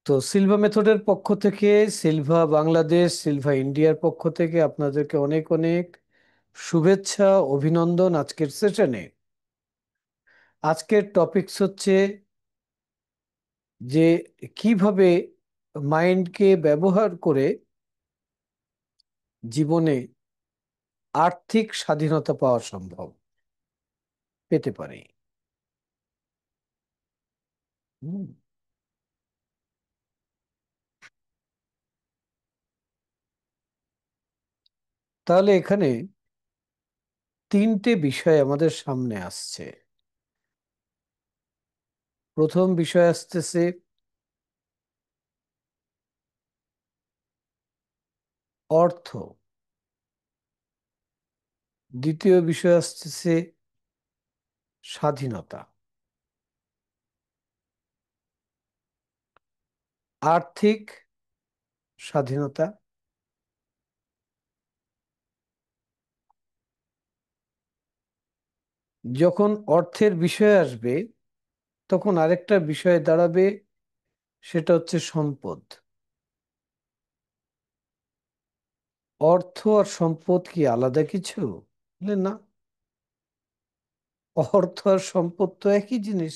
তো সিলভা মেথডের পক্ষ থেকে, সিলভা বাংলাদেশ, সিলভা ইন্ডিয়ার পক্ষ থেকে আপনাদেরকে অনেক অনেক শুভেচ্ছা, অভিনন্দন আজকের সেশনে। আজকের টপিকস হচ্ছে যে কিভাবে মাইন্ডকে ব্যবহার করে জীবনে আর্থিক স্বাধীনতা পাওয়া সম্ভব, পেতে পারি। হুম। তাহলে এখানে তিনটে বিষয় আমাদের সামনে আসছে। প্রথম বিষয় আসতেছে অর্থ। দ্বিতীয় বিষয় আসতেছে স্বাধীনতা। আর্থিক স্বাধীনতা। যখন অর্থের বিষয় আসবে, তখন আরেকটা বিষয় দাঁড়াবে, সেটা হচ্ছে সম্পদ। অর্থ আর সম্পদ কি আলাদা কিছু? বলে না, অর্থ আর সম্পদ তো একই জিনিস।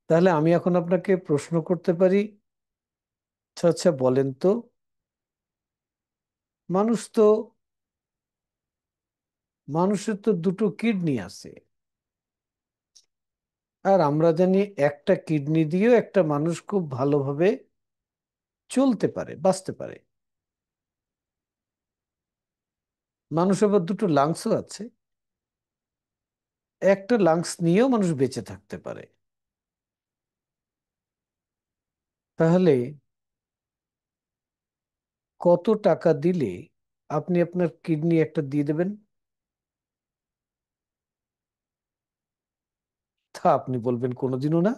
তাহলে আমি এখন আপনাকে প্রশ্ন করতে পারি, আচ্ছা আচ্ছা বলেন তো, মানুষ তো মানুষের তো দুটো কিডনি আছে, আর আমরা জানি একটা কিডনি দিয়েও একটা মানুষ খুব ভালোভাবে চলতে পারে, বাঁচতে পারে। মানুষ আবার দুটো লাংসও আছে, একটা লাংস নিয়েও মানুষ বেঁচে থাকতে পারে। তাহলে কত টাকা দিলে আপনি আপনার কিডনি একটা দিয়ে দেবেন? তা আপনি বলবেন কোনোদিনও না।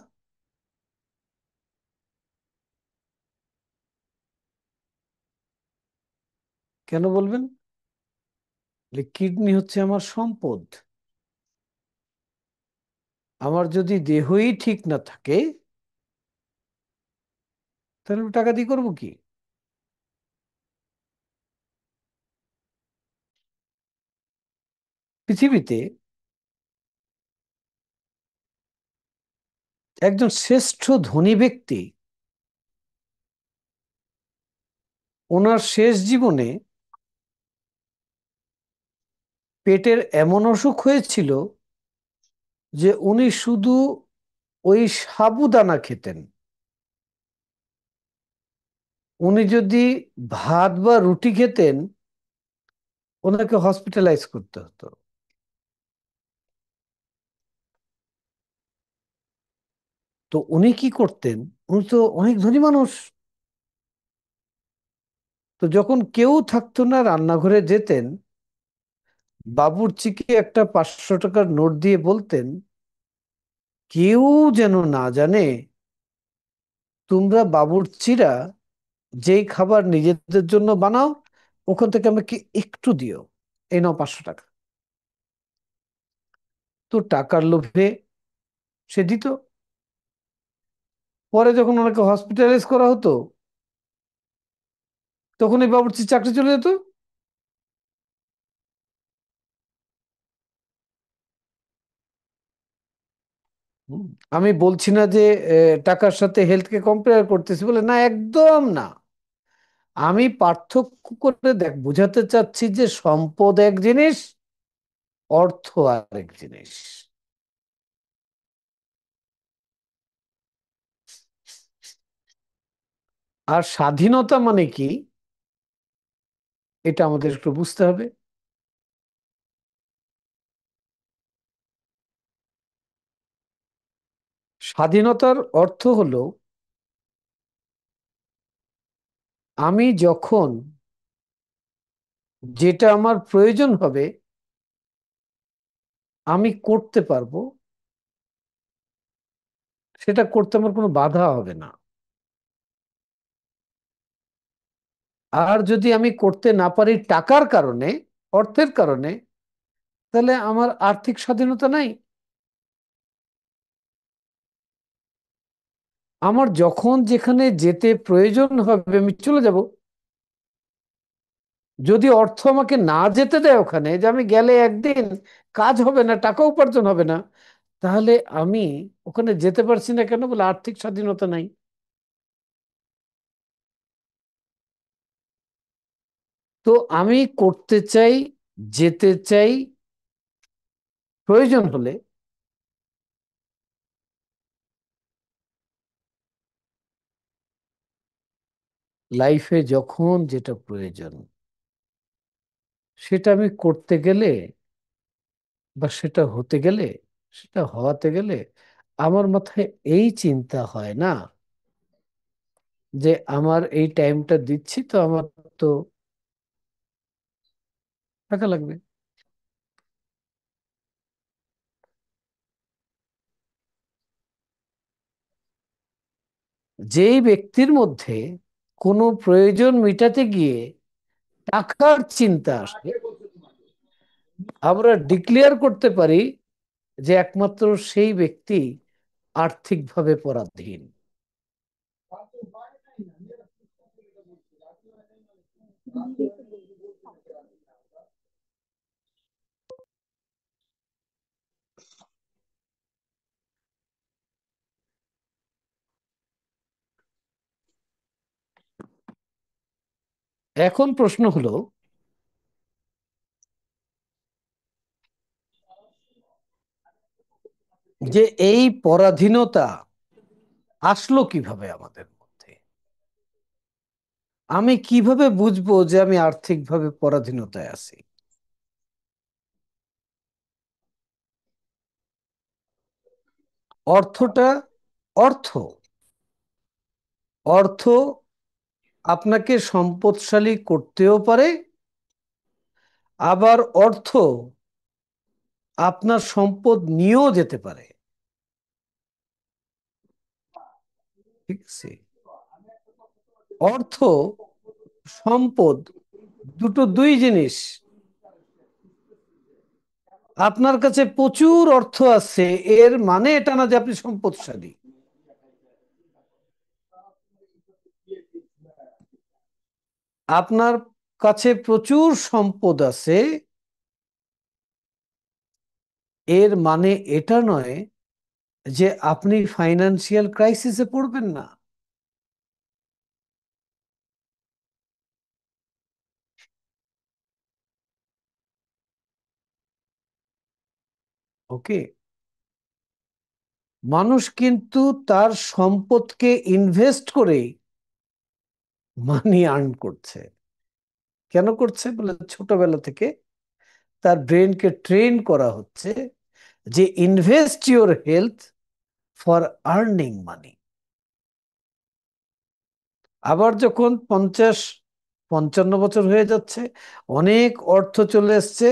কেন বলবেন? কিডনি হচ্ছে আমার সম্পদ। আমার যদি দেহই ঠিক না থাকে, তাহলে আমি টাকা দিয়ে করবো কি? পৃথিবীতে একজন শ্রেষ্ঠ ধনী ব্যক্তি ওনার শেষ জীবনে পেটের এমন অসুখ হয়েছিল যে উনি শুধু ওই সাবুদানা খেতেন। উনি যদি ভাত বা রুটি খেতেন, ওনাকে হসপিটালাইজ করতে হতো। তো উনি কি করতেন? উনি তো অনেক ধনী মানুষ। তো যখন কেউ থাকতো না, রান্নাঘরে যেতেন, বাবুর্চিকে একটা 500 টাকার নোট দিয়ে বলতেন, কেউ যেন না জানে তোমরা বাবুর্চিরা যেই খাবার নিজেদের জন্য বানাও, ওখান থেকে আমাকে একটু দিও, এই নাও 500 টাকা। তো টাকার লোভে সে দিত। পরে যখন ওনাকে হসপিটালাইজ করা হতো, তখন এই বাবুর্চির চাকরি চলে যেত। হুম। আমি বলছি না যে টাকার সাথে হেলথকে কম্পেয়ার করতেছি বলে, না, একদম না। আমি পার্থক্য করে বোঝাতে চাচ্ছি যে সম্পদ এক জিনিস, অর্থ আরেক জিনিস। আর স্বাধীনতা মানে কি, এটা আমাদের একটু বুঝতে হবে। স্বাধীনতার অর্থ হলো, আমি যখন যেটা আমার প্রয়োজন হবে আমি করতে পারবো, সেটা করতে আমার কোনো বাধা হবে না। আর যদি আমি করতে না পারি টাকার কারণে, অর্থের কারণে, তাহলে আমার আর্থিক স্বাধীনতা নাই। আমার যখন যেখানে যেতে প্রয়োজন হবে আমি চলে যাব। যদি অর্থ আমাকে না যেতে দেয় ওখানে, যে আমি গেলে একদিন কাজ হবে না, টাকা উপার্জন হবে না, তাহলে আমি ওখানে যেতে পারছি না কেন? বলে আর্থিক স্বাধীনতা নাই। তো আমি করতে চাই, যেতে চাই, প্রয়োজন হলে লাইফে যখন যেটা প্রয়োজন সেটা আমি করতে গেলে, বা সেটা হতে গেলে, সেটা হওয়াতে গেলে আমার মাথায় এই চিন্তা হয় না যে আমার এই টাইমটা দিচ্ছি তো আমার তো টাকা লাগবে। যেই ব্যক্তির মধ্যে কোনো প্রয়োজন মেটাতে গিয়ে টাকার চিন্তা আসে, আমরা ডিক্লেয়ার করতে পারি যে একমাত্র সেই ব্যক্তি আর্থিকভাবে পরাধীন। এখন প্রশ্ন হলো যে এই পরাধীনতা আসলো কিভাবে আমাদের মধ্যে? আমি কিভাবে বুঝবো যে আমি আর্থিকভাবে পরাধীনতায় আছি? অর্থটা, অর্থ অর্থ আপনাকে সম্পদশালী করতেও পারে, আবার অর্থ আপনার সম্পদ নিয়েও যেতে পারে। ঠিক আছে? অর্থ, সম্পদ, দুটো দুই জিনিস। আপনার কাছে প্রচুর অর্থ আছে এর মানে এটা না যে আপনি সম্পদশালী। আপনার কাছে প্রচুর সম্পদ আছে এর মানে এটা নয় যে আপনি ফাইনান্সিয়াল ক্রাইসিসে পড়বেন না। ওকে? মানুষ কিন্তু তার সম্পদকে ইনভেস্ট করে মানি আর্ন করছে। কেন করছে? বলে ছোটবেলা থেকে তার ব্রেনকে ট্রেন করা হচ্ছে যে invest your health for earning money. আবার যখন 50-55 বছর হয়ে যাচ্ছে, অনেক অর্থ চলে এসছে,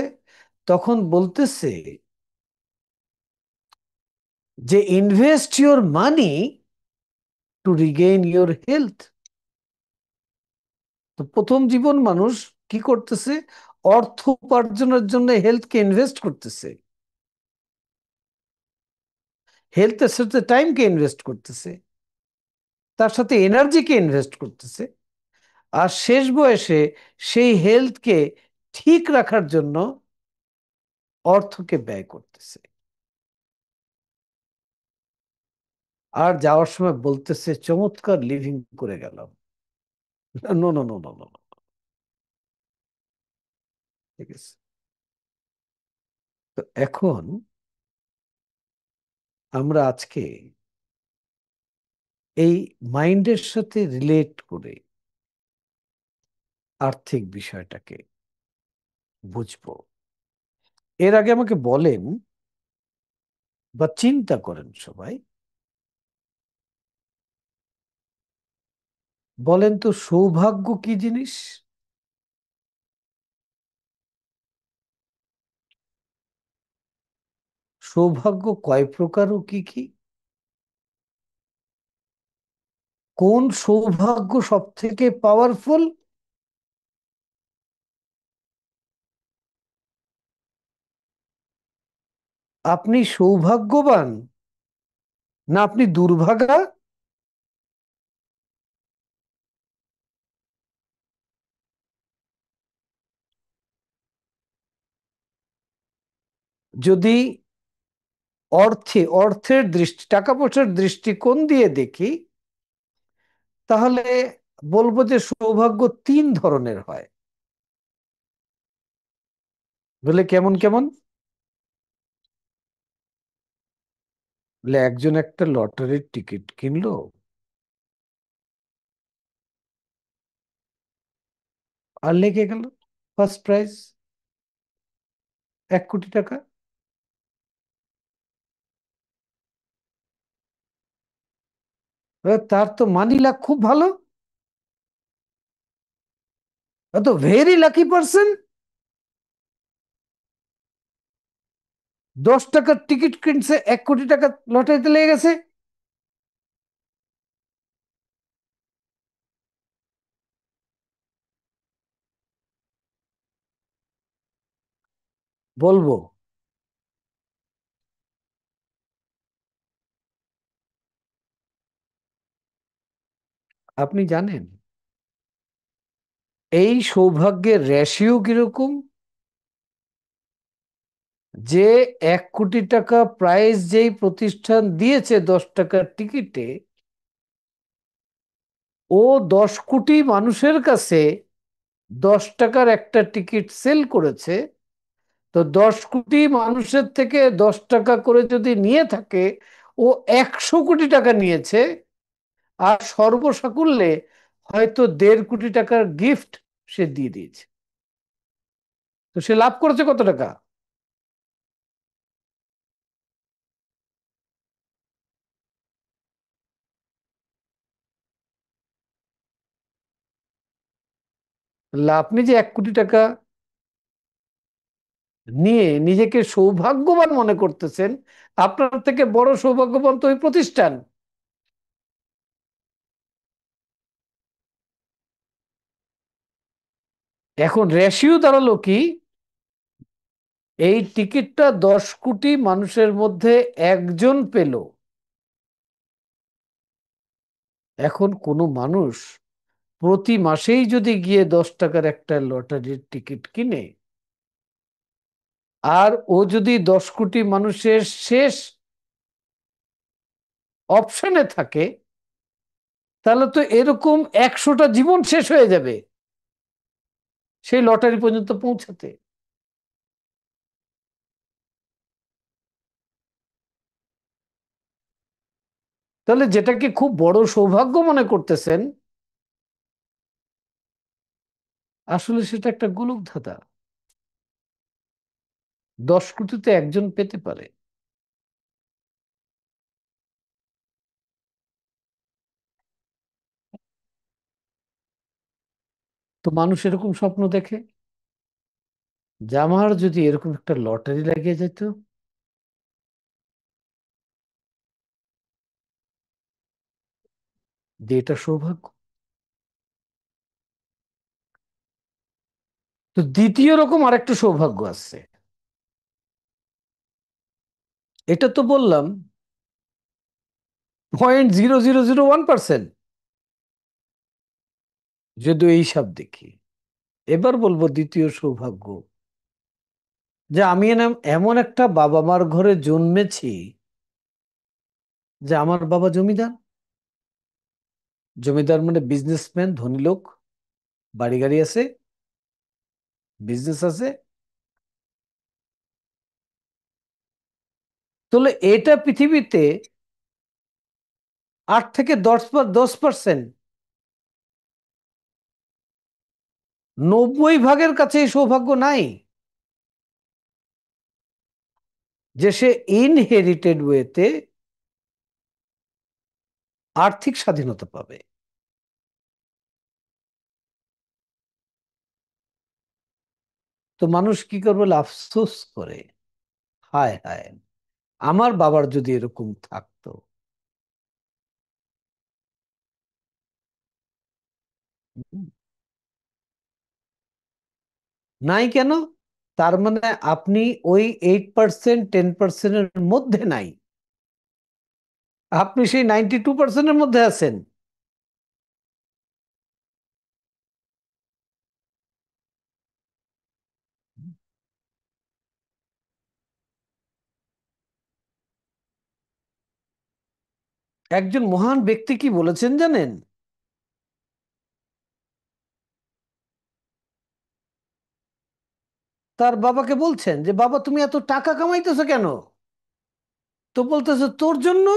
তখন বলতেছে যে invest your money to Regain your health. তো প্রথম জীবন মানুষ কি করতেছে? অর্থ উপার্জনের জন্য হেলথকে ইনভেস্ট করতেছে, হেলথের সাথে টাইমকে ইনভেস্ট করতেছে, তার সাথে এনার্জিকে ইনভেস্ট করতেছে, আর শেষ বয়সে সেই হেলথকে ঠিক রাখার জন্য অর্থকে ব্যয় করতেছে। আর যাওয়ার সময় বলতেছে চমৎকার লিভিং করে গেলাম। No no no no no. ঠিক আছে? তো এখন আমরা আজকে এই মাইন্ডের সাথে রিলেট করে আর্থিক বিষয়টাকে বুঝবো। এর আগে আমাকে বলেন বা চিন্তা করেন সবাই, বলেন তো সৌভাগ্য কি জিনিস? সৌভাগ্য কয় প্রকার ও কি কি? কোন সৌভাগ্য সব থেকে পাওয়ারফুল? আপনি সৌভাগ্যবান না আপনি দুর্ভাগা? যদি অর্থের দৃষ্টি, টাকা পয়সার দৃষ্টিকোণ দিয়ে দেখি, তাহলে বলবো যে সৌভাগ্য তিন ধরনের হয়। বলে কেমন কেমন? বলে একজন একটা লটারির টিকিট কিনলো, আর লেগে গেল ফার্স্ট প্রাইজ 1 কোটি টাকা। এবার তার তো মানি লাক খুব ভালো, তো ভেরি লাকি পার্সন। 10 টাকার টিকিট কিনছে, 1 কোটি টাকা লটারিতে লেগে গেছে। বলবো আপনি জানেন এই সৌভাগ্যের রেশিও কিরকম? যে 1 কোটি টাকা প্রাইজ যেই প্রতিষ্ঠান দিয়েছে 10 টাকার টিকিটে, ও 10 কোটি মানুষের কাছে 10 টাকার একটা টিকিট সেল করেছে। তো 10 কোটি মানুষের থেকে 10 টাকা করে যদি নিয়ে থাকে, ও 100 কোটি টাকা নিয়েছে। আর সর্বসাকুল্যে হয়তো 1.5 কোটি টাকার গিফট সে দিয়ে দিয়েছে। তো সে লাভ করেছে কত টাকা? আপনি যে 1 কোটি টাকা নিয়ে নিজেকে সৌভাগ্যবান মনে করতেছেন, আপনার থেকে বড় সৌভাগ্যবান তো ওই প্রতিষ্ঠান। এখন রেশিও দাঁড়ালো কি? এই টিকিটটা 10 কোটি মানুষের মধ্যে একজন পেল। এখন কোনো মানুষ প্রতি মাসেই যদি গিয়ে 10 টাকার একটা লটারির টিকিট কিনে, আর ও যদি 10 কোটি মানুষের শেষ অপশনে থাকে, তাহলে তো এরকম 100টা জীবন শেষ হয়ে যাবে সেই লটারি পর্যন্ত পৌঁছাতে। তাহলে যেটাকে খুব বড় সৌভাগ্য মনে করতেছেন, আসলে সেটা একটা গোলক ধাঁধা। 10 কোটিতে একজন পেতে পারে। তো মানুষ এরকম স্বপ্ন দেখে যে আমার যদি এরকম একটা লটারি লাগিয়ে যেত, যে এটা সৌভাগ্য। তো দ্বিতীয় রকম আরেকটা সৌভাগ্য আছে। এটা তো বললাম 0.0001%, যদি এই হিসাব দেখি। এবার বলবো দ্বিতীয় সৌভাগ্য, যে আমি এমন একটা বাবা মার ঘরে জন্মেছি, যে আমার বাবা জমিদার। জমিদার মানে বিজনেসম্যান, ধনী লোক, বাড়ি গাড়ি আছে, বিজনেস আছে। তাহলে এটা পৃথিবীতে 8 থেকে 10%, 90 ভাগের কাছে এই সৌভাগ্য নাই যে সে ইনহেরিটেড ওয়েতে আর্থিক স্বাধীনতা পাবে। তো মানুষ কি করবে? বলে আফসোস করে, হায় হায়, আমার বাবার যদি এরকম থাকতো। নাই কেন? তার মানে আপনি ওই 8%, 10%-এর মধ্যে নাই, আপনি সেই 92%-এর মধ্যে আছেন। একজন মহান ব্যক্তি কি বলেছেন জানেন? তার বাবাকে বলছেন যে, বাবা তুমি এত টাকা কামাইতেছো কেন? তো বলতেছে, তোর জন্য।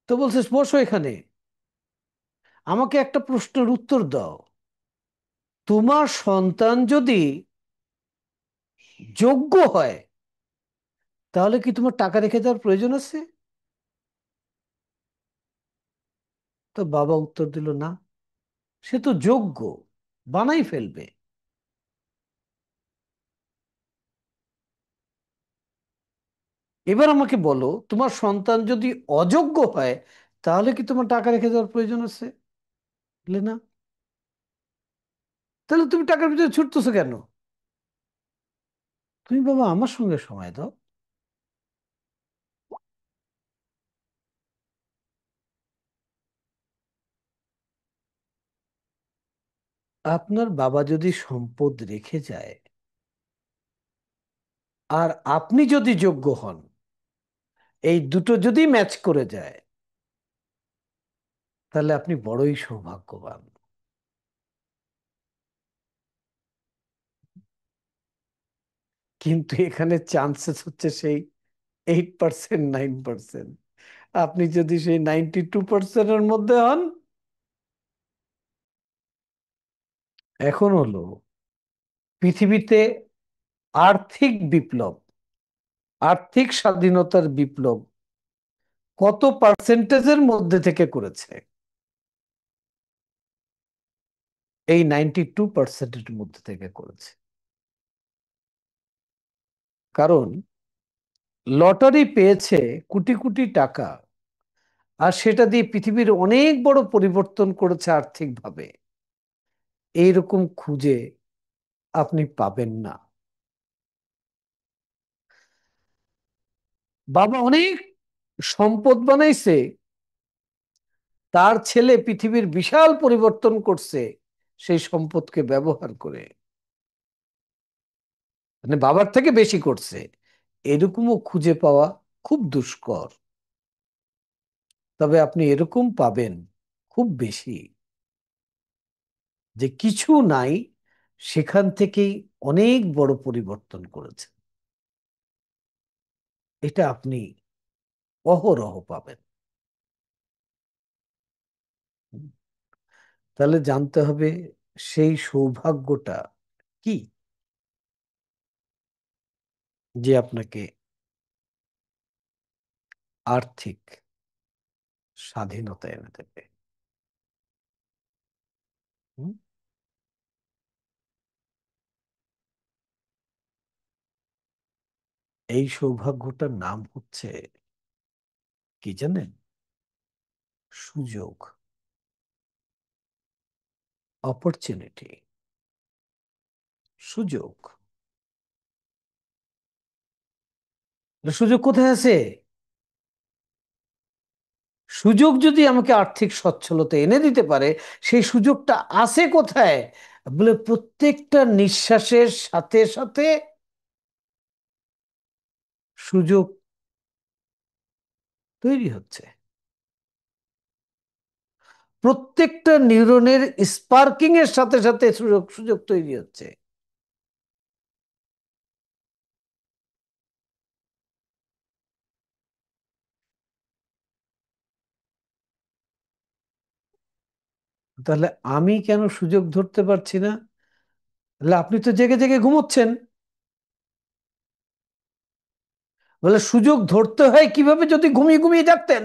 তো বলছে, বসো এখানে, আমাকে একটা প্রশ্নের উত্তর দাও। তোমার সন্তান যদি যোগ্য হয়, তাহলে কি তোমার টাকা রেখে দেওয়ার প্রয়োজন আছে? তো বাবা উত্তর দিল, না, সে তো যোগ্য, বানাই ফেলবে। এবার আমাকে বলো, তোমার সন্তান যদি অযোগ্য হয়, তাহলে কি তোমার টাকা রেখে দেওয়ার প্রয়োজন আছে? বলে, না। তাহলে তুমি টাকার ভিতরে ছুটতেছো কেন? তুমি বাবা আমার সঙ্গে সময় দাও। আপনার বাবা যদি সম্পদ রেখে যায়, আর আপনি যদি যোগ্য হন, এই দুটো যদি ম্যাচ করে যায়, তাহলে আপনি বড়ই সৌভাগ্যবান। কিন্তু এখানে চান্সেস হচ্ছে সেই 8%, 9%। আপনি যদি সেই 92%-এর মধ্যে হন। এখন হলো পৃথিবীতে আর্থিক বিপ্লব, আর্থিক স্বাধীনতার বিপ্লব কত পার্সেন্টেজের মধ্যে থেকে করেছে? এই 92%-এর মধ্যে থেকে করেছে। কারণ লটারি পেয়েছে কোটি কোটি টাকা, আর সেটা দিয়ে পৃথিবীর অনেক বড় পরিবর্তন করেছে আর্থিকভাবে। এইরকম খুঁজে আপনি পাবেন না। বাবা অনেক সম্পদ বানাইছে, তার ছেলে পৃথিবীর বিশাল পরিবর্তন করছে সেই সম্পদকে ব্যবহার করে, মানে বাবার থেকে বেশি করছে। এরকমও খুঁজে পাওয়া খুব দুষ্কর। তবে আপনি এরকম পাবেন খুব বেশি, যে কিছু নাই, সেখান থেকেই অনেক বড় পরিবর্তন করেছে। এটা আপনি অহরহ পাবেন। হুম। তাহলে জানতে হবে সেই সৌভাগ্যটা কি, যে আপনাকে আর্থিক স্বাধীনতা এনে দেবে। হুম। এই সৌভাগ্যটার নাম হচ্ছে কি জানেন? সুযোগ, অপরচুনিটি। সুযোগ, সুযোগ কোথায় আছে? সুযোগ যদি আমাকে আর্থিক সচ্ছলতা এনে দিতে পারে, সেই সুযোগটা আছে কোথায়? বলে, প্রত্যেকটা নিঃশ্বাসের সাথে সাথে সুযোগ তৈরি হচ্ছে। প্রত্যেকটা নিউরনের স্পার্কিং এর সাথে সাথে সুযোগ সুযোগ তৈরি হচ্ছে। তাহলে আমি কেন সুযোগ ধরতে পারছি না? তাহলে আপনি তো জেগে জেগে ঘুমোচ্ছেন। বলে, সুযোগ ধরতে হয় কিভাবে যদি ঘুমিয়ে ঘুমিয়ে থাকতেন?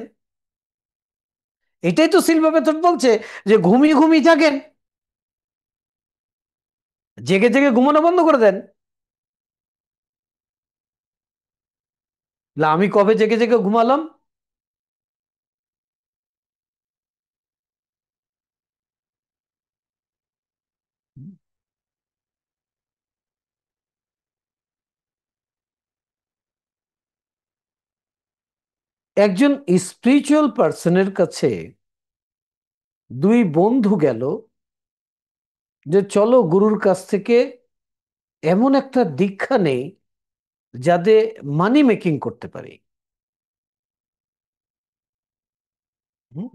এটাই তো সিলভা মেথড বলছে, যে ঘুমিয়ে ঘুমিয়ে থাকেন, জেগে জেগে ঘুমানো বন্ধ করে দেন। আমি কবে জেগে জেগে ঘুমালাম? একজন স্পিরিচুয়াল পার্সনের কাছে দুই বন্ধু গেল, যে চলো গুরুর কাছ থেকে এমন একটা দীক্ষা নেই যাতে মানি মেকিং করতে পারি। হুম।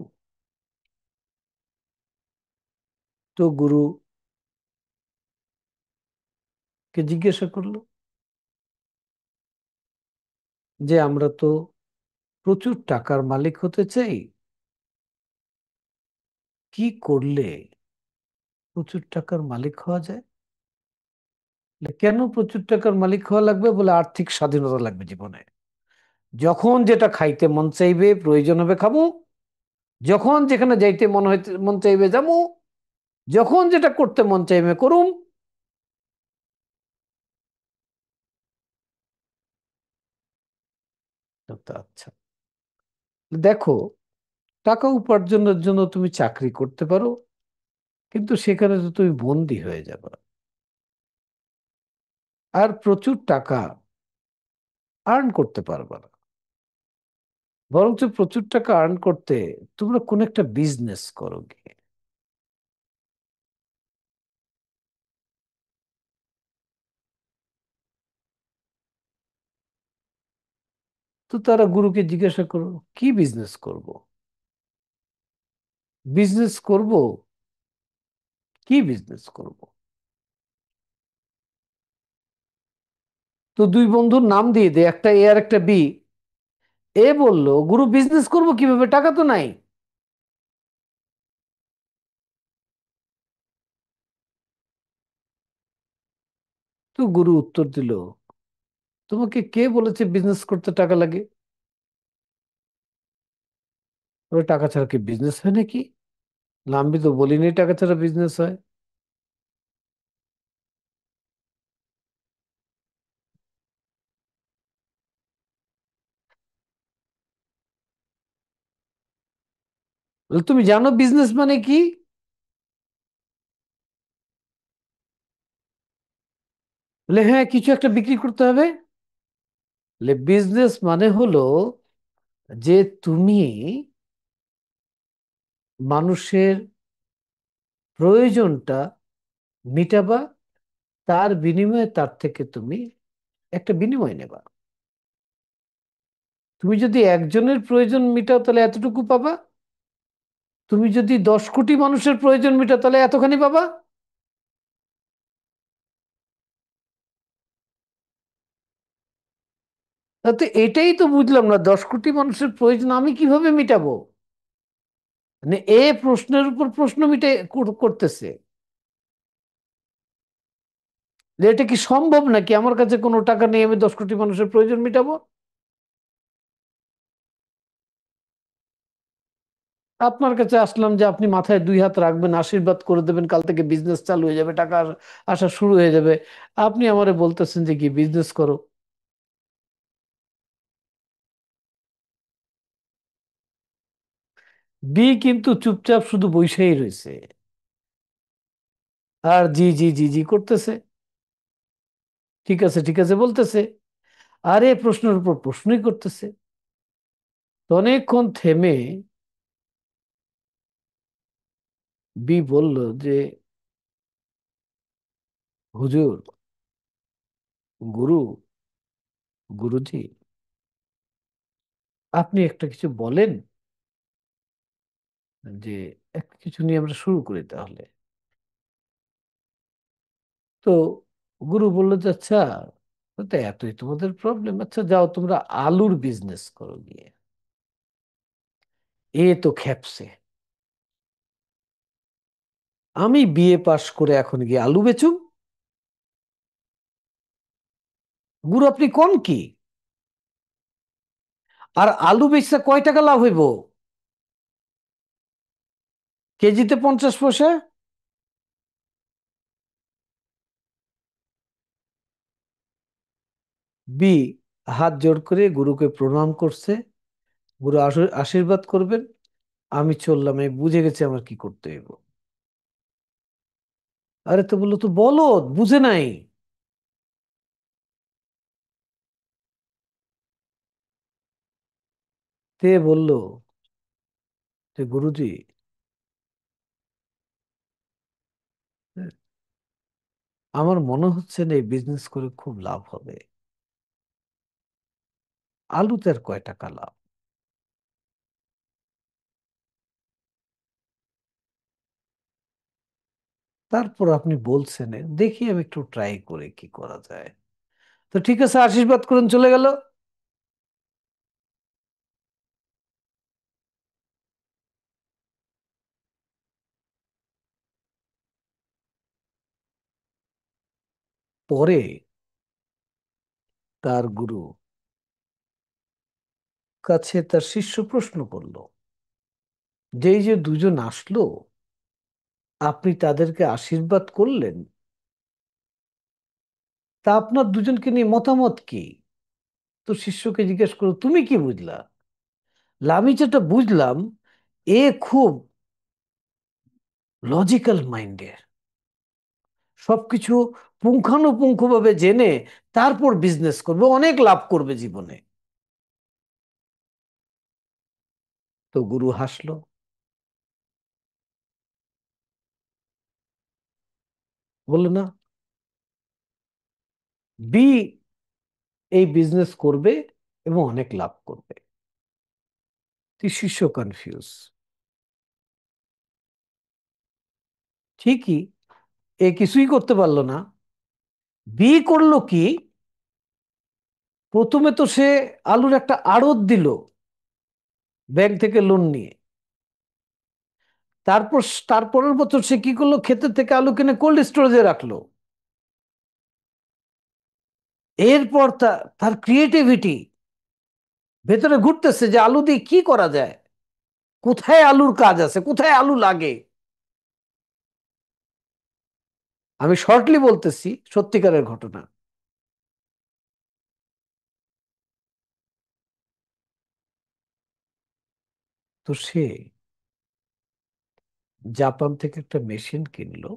তো গুরু কে জিজ্ঞাসা করলো যে আমরা তো প্রচুর টাকার মালিক হতে চাই, কি করলে প্রচুর টাকার মালিক হওয়া যায়? বলে, কেন প্রচুর টাকার মালিক হওয়া লাগবে? বলে আর্থিক স্বাধীনতা লাগবে জীবনে। যখন যেটা খাইতে মন চাইবে, প্রয়োজন হবে খাবো, যখন যেখানে যাইতে মন চাইবে যাবো, যখন যেটা করতে মন চাইবে করুম। তো আচ্ছা, দেখো, টাকা উপার্জনের জন্য তুমি চাকরি করতে পারো, কিন্তু সেখানে তো তুমি বন্দী হয়ে যাবে। আর প্রচুর টাকা আর্ন করতে পারবে না। বরঞ্চ প্রচুর টাকা আর্ন করতে তোমরা কোন একটা বিজনেস করো গিয়ে। তো তারা গুরুকে জিজ্ঞাসা করো, কি বিজনেস করব? বিজনেস করব, কি বিজনেস করব? তো দুই বন্ধুর নাম দিয়ে দে, একটা এ আর একটা বি। এ বলল, গুরু বিজনেস করব কিভাবে, টাকা তো নাই। তো গুরু উত্তর দিল, তোমাকে কে বলেছে বিজনেস করতে টাকা লাগে? ওই টাকা ছাড়া কি বিজনেস হয় নাকি? না, আমি তো বলিনি টাকা ছাড়া বিজনেস হয়। বলে, তুমি জানো বিজনেস মানে কি? বলে, হ্যাঁ, কিছু একটা বিক্রি করতে হবে। বলে, বিজনেস মানে হলো যে তুমি মানুষের প্রয়োজনটা মিটাবা, তার বিনিময়ে তার থেকে তুমি একটা বিনিময় নেবা। তুমি যদি একজনের প্রয়োজন মিটাও তাহলে এতটুকু পাবা, তুমি যদি 10 কোটি মানুষের প্রয়োজন মিটাও তাহলে এতখানি পাবা। তাতে এটাই তো বুঝলাম না, 10 কোটি মানুষের প্রয়োজন আমি কিভাবে মিটাবো? মানে এ প্রশ্নের উপর প্রশ্ন করতেছে যে এটা কি সম্ভব নাকি, আমার কাছে কোনো টাকা নেই, আমি 10 কোটি মানুষের প্রয়োজন মিটাবো? আপনার কাছে আসলাম যে আপনি মাথায় 2 হাত রাখবেন, আশীর্বাদ করে দেবেন, কাল থেকে বিজনেস চালু হয়ে যাবে, টাকা আসা শুরু হয়ে যাবে। আপনি আমারে বলতেছেন যে কি বিজনেস করো? বি কিন্তু চুপচাপ শুধু বইসেই রয়েছে, আর জি জি জি জি করতেছে, ঠিক আছে ঠিক আছে বলতেছে, আর এ প্রশ্নের উপর প্রশ্নই করতেছে। তো অনেকক্ষণ থেমে বি বলল যে, হুজুর, গুরু, গুরুজি, আপনি একটা কিছু বলেন, যে একটা কিছু নিয়ে আমরা শুরু করি তাহলে। তো গুরু বললো যে, আচ্ছা, তো এতই তোমাদের প্রবলেম, আচ্ছা যাও তোমরা আলুর বিজনেস করো গিয়ে। এ তো খেপছে, আমি বিএ পাশ করে এখন গিয়ে আলু বেচুম? গুরু আপনি কোন কি? আর আলু বেচতে কয় টাকা লাভ হইব? কেজিতে 50 পয়সা। বি হাত জোড় করে গুরুকে প্রণাম করছে, গুরু আশীর্বাদ করবেন, আমি চললাম, আমি বুঝে গেছি আমার কি করতে হইব। আরে তো বললো, তো বলো, বুঝে নাই। তে বলল যে, গুরুজি, আমার মনে হচ্ছে না এই বিজনেস করে খুব লাভ হবে। আলুতে আর কয় টাকা লাভ? তারপর আপনি বলছেন, দেখি আমি একটু ট্রাই করে কি করা যায়। তো ঠিক আছে, আশীর্বাদ করুন, চলে গেল। পরে তার গুরু কাছে তার শিষ্য প্রশ্ন করলো, যে এই যে দুজন আসলো, আপনি তাদেরকে আশীর্বাদ করলেন, তা আপনার দুজনকে নিয়ে মতামত কি? তো শিষ্যকে জিজ্ঞেস করো, তুমি কি বুঝলা? আমি যেটা বুঝলাম, এ খুব লজিক্যাল মাইন্ডের, সবকিছু পুঙ্খানুপুঙ্খভাবে জেনে তারপর বিজনেস করবে, অনেক লাভ করবে জীবনে। তো গুরু হাসলো, বললো না, বি এই বিজনেস করবে এবং অনেক লাভ করবে। তুই শিষ্য কনফিউজ। ঠিকই, এ কিছুই করতে পারলো না। বি করলো কি, প্রথমে তো সে আলুর একটা আড়ত দিল ব্যাংক থেকে লোন নিয়ে। তারপর তার পরের বছর সে কি করলো, ক্ষেতের থেকে আলু কিনে কোল্ড স্টোরেজে রাখলো। এরপর তার ক্রিয়েটিভিটি ভেতরে ঘুরতেছে, যে আলু দিয়ে কি করা যায়, কোথায় আলুর কাজ আছে, কোথায় আলু লাগে। আমি শর্টলি বলতেছি, সত্যিকারের ঘটনা। তো সে জাপান থেকে একটা মেশিন কিনলো,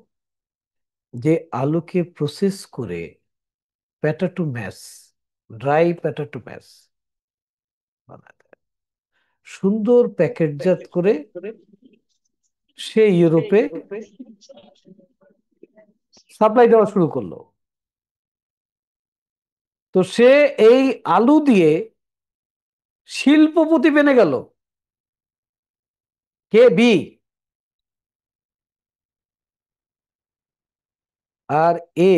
যে আলুকে প্রসেস করে প্যাটাটু ম্যাশ, ড্রাই প্যাটাটু ম্যাশ বানাতে, সুন্দর প্যাকেটজাত করে সে ইউরোপে সাপ্লাই দেওয়া শুরু করলো। তো সে এই আলু দিয়ে শিল্পপতি বেনে গেল। কে? বি। আর এ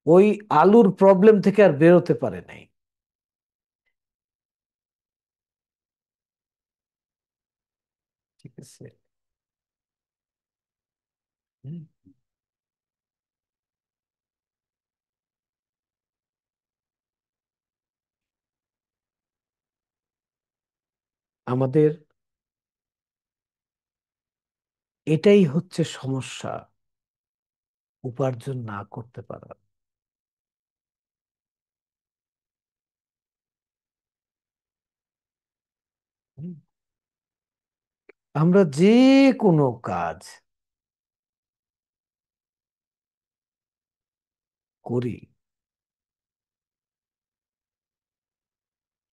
ওই আলুর প্রবলেম থেকে আর বেরোতে পারে নাই। ঠিক আছে। হুম। আমাদের এটাই হচ্ছে সমস্যা, উপার্জন না করতে পারা। হুম। আমরা যে কোনো কাজ করি,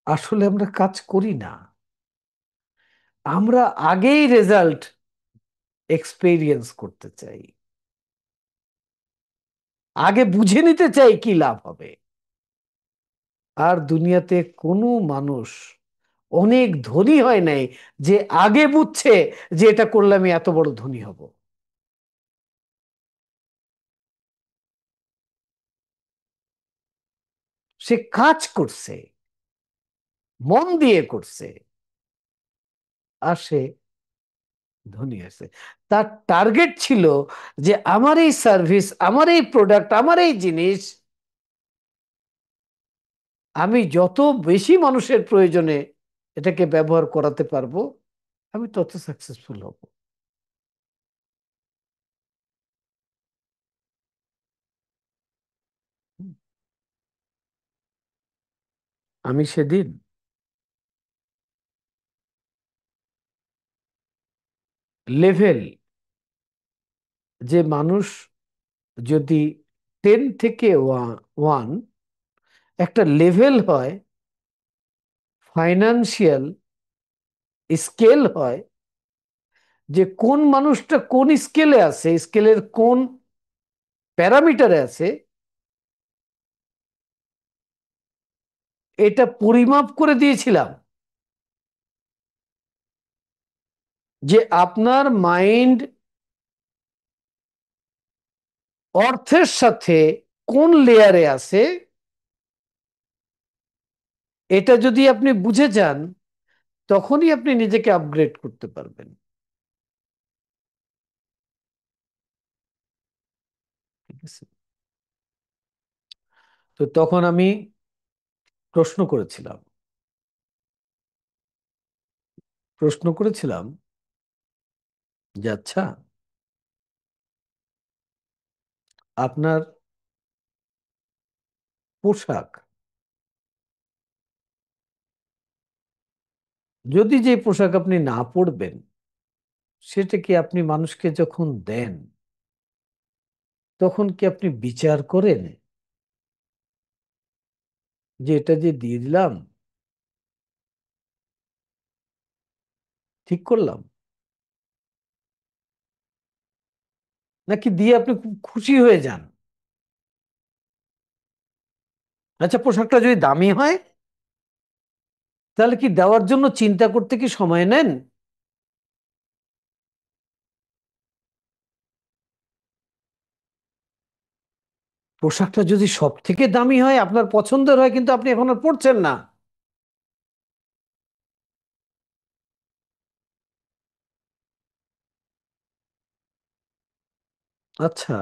আসলে আমরা কাজ করি না, আমরা আগেই রেজাল্ট এক্সপেরিয়েন্স করতে চাই, আগে বুঝে নিতে চাই কি লাভ হবে। আর দুনিয়াতে কোনো মানুষ অনেক ধনী হয় নাই যে আগে বুঝছে যে এটা করলে আমি এত বড় ধনী হব। সে কাজ করছে, মন দিয়ে করছে, আর সে ধনী হয়েছে। তার টার্গেট ছিল যে আমার এই সার্ভিস, আমার এই প্রোডাক্ট, আমার এই জিনিস আমি যত বেশি মানুষের প্রয়োজনে এটাকে ব্যবহার করাতে পারবো, আমি তত সাকসেসফুল হব। আমি সেদিন লেভেল, যে মানুষ যদি 10 থেকে 1 একটা লেভেল হয়, ফাইনান্সিয়াল স্কেল হয়, যে কোন মানুষটা কোন স্কেলে আছে, স্কেলের কোন প্যারামিটারে আছে, এটা পরিমাপ করে দিয়েছিলাম। যে আপনার মাইন্ড অর্থের সাথে কোন লেয়ারে আছে, এটা যদি আপনি বুঝে যান, তখনই আপনি নিজেকে আপগ্রেড করতে পারবেন। ঠিক আছে? তো তখন আমি প্রশ্ন করেছিলাম, যে আচ্ছা, আপনার পোশাক, যদি যে পোশাক আপনি না পরবেন, সেটা কি আপনি মানুষকে যখন দেন, তখন কি আপনি বিচার করেন যে এটা যে দিয়ে দিলাম, ঠিক করলাম, নাকি দিয়ে আপনি খুব খুশি হয়ে যান? আচ্ছা, পোশাকটা যদি দামি হয়, তাহলে কি দেওয়ার জন্য চিন্তা করতে কি সময় নেন? পোশাকটা যদি সব থেকে দামি হয়, আপনার পছন্দের হয়, কিন্তু আপনি এখন আর পড়ছেন না, আচ্ছা,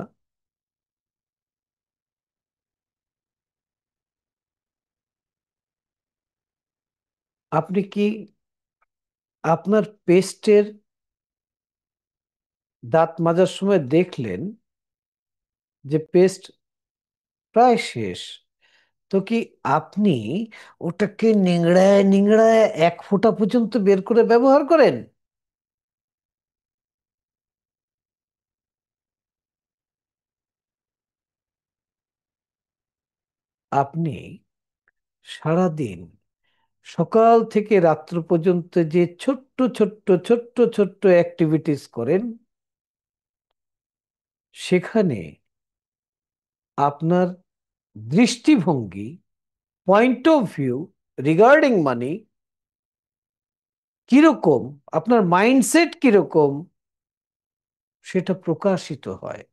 আপনি কি আপনার পেস্টের দাঁত মাজার সময় দেখলেন যে পেস্ট প্রায় শেষ? তো কি আপনি ওটাকে নিংড়ায় নিংড়ায় এক ফোঁটা পর্যন্ত বের করে ব্যবহার করেন? আপনি সারাদিন, সকাল থেকে রাত্র পর্যন্ত যে ছোট্ট ছোট্ট ছোট্ট ছোট্ট অ্যাক্টিভিটিস করেন, সেখানে আপনার দৃষ্টিভঙ্গি, পয়েন্ট অফ ভিউ রিগার্ডিং মানি কিরকম, আপনার মাইন্ডসেট কিরকম, সেটা প্রকাশিত হয়,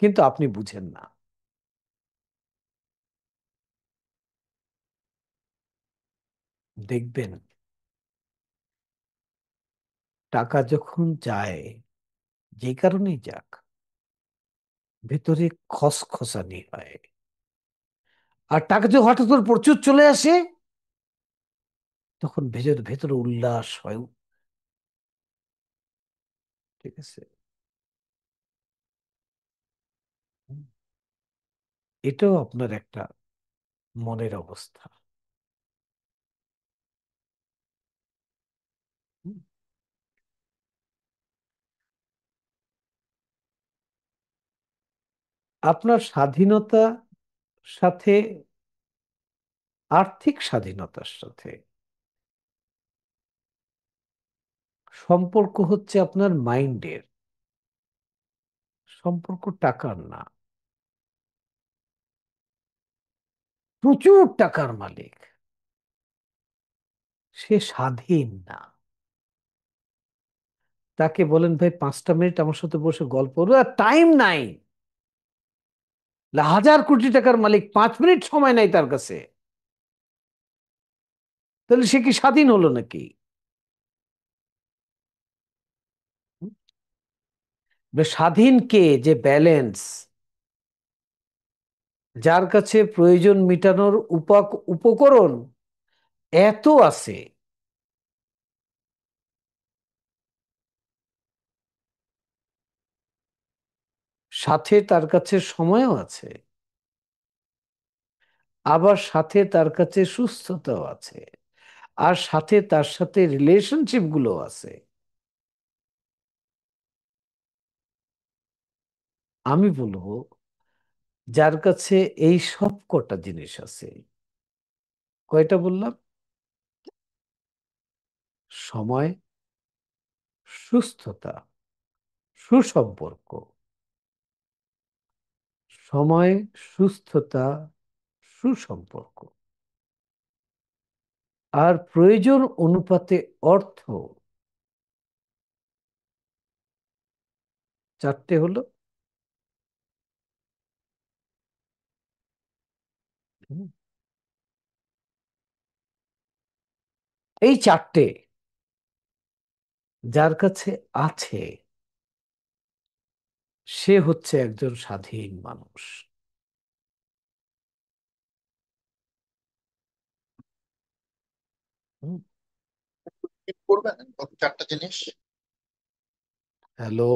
কিন্তু আপনি বুঝেন না। দেখবেন, টাকা যখন যায়, যে কারণেই যাক, ভেতরে খসখসানি হয়। আর টাকা যদি হঠাৎ করে প্রচুর চলে আসে, তখন ভেতরে ভেতরে উল্লাস হয়। ঠিক আছে? হুম, এটাও আপনার একটা মনের অবস্থা। হুম, আপনার স্বাধীনতা সাথে, আর্থিক স্বাধীনতার সাথে সম্পর্ক হচ্ছে আপনার মাইন্ডের, সম্পর্ক টাকার না। প্রচুর টাকার মালিক, সে স্বাধীন না। তাকে বলেন, ভাই 5টা মিনিট আমার সাথে বসে গল্প করবো, আর টাইম নাই। হাজার কোটি টাকার মালিক, 5 মিনিট সময় নাই তার কাছে। তাহলে সে কি স্বাধীন হলো নাকি? স্বাধীন কে? যে ব্যালেন্স, যার কাছে প্রয়োজন মিটানোর উপকরণ এত আছে, সাথে তার কাছে সময়ও আছে, আবার সাথে তার কাছে সুস্থতাও আছে, আর সাথে তার সাথে রিলেশনশিপ গুলো আছে। আমি বলবো, যার কাছে এই সব কটা জিনিস আছে, কয়টা বললাম? সময়, সুস্থতা, সুসম্পর্ক। সময়, সুস্থতা, সুসম্পর্ক, আর প্রয়োজন অনুপাতে অর্থ। 4টে হলো। হুম। এই চারটে যার কাছে আছে, সে হচ্ছে একজন স্বাধীন মানুষ। হুম। ঠিক করবেন ওই চারটা জিনিস। হ্যালো।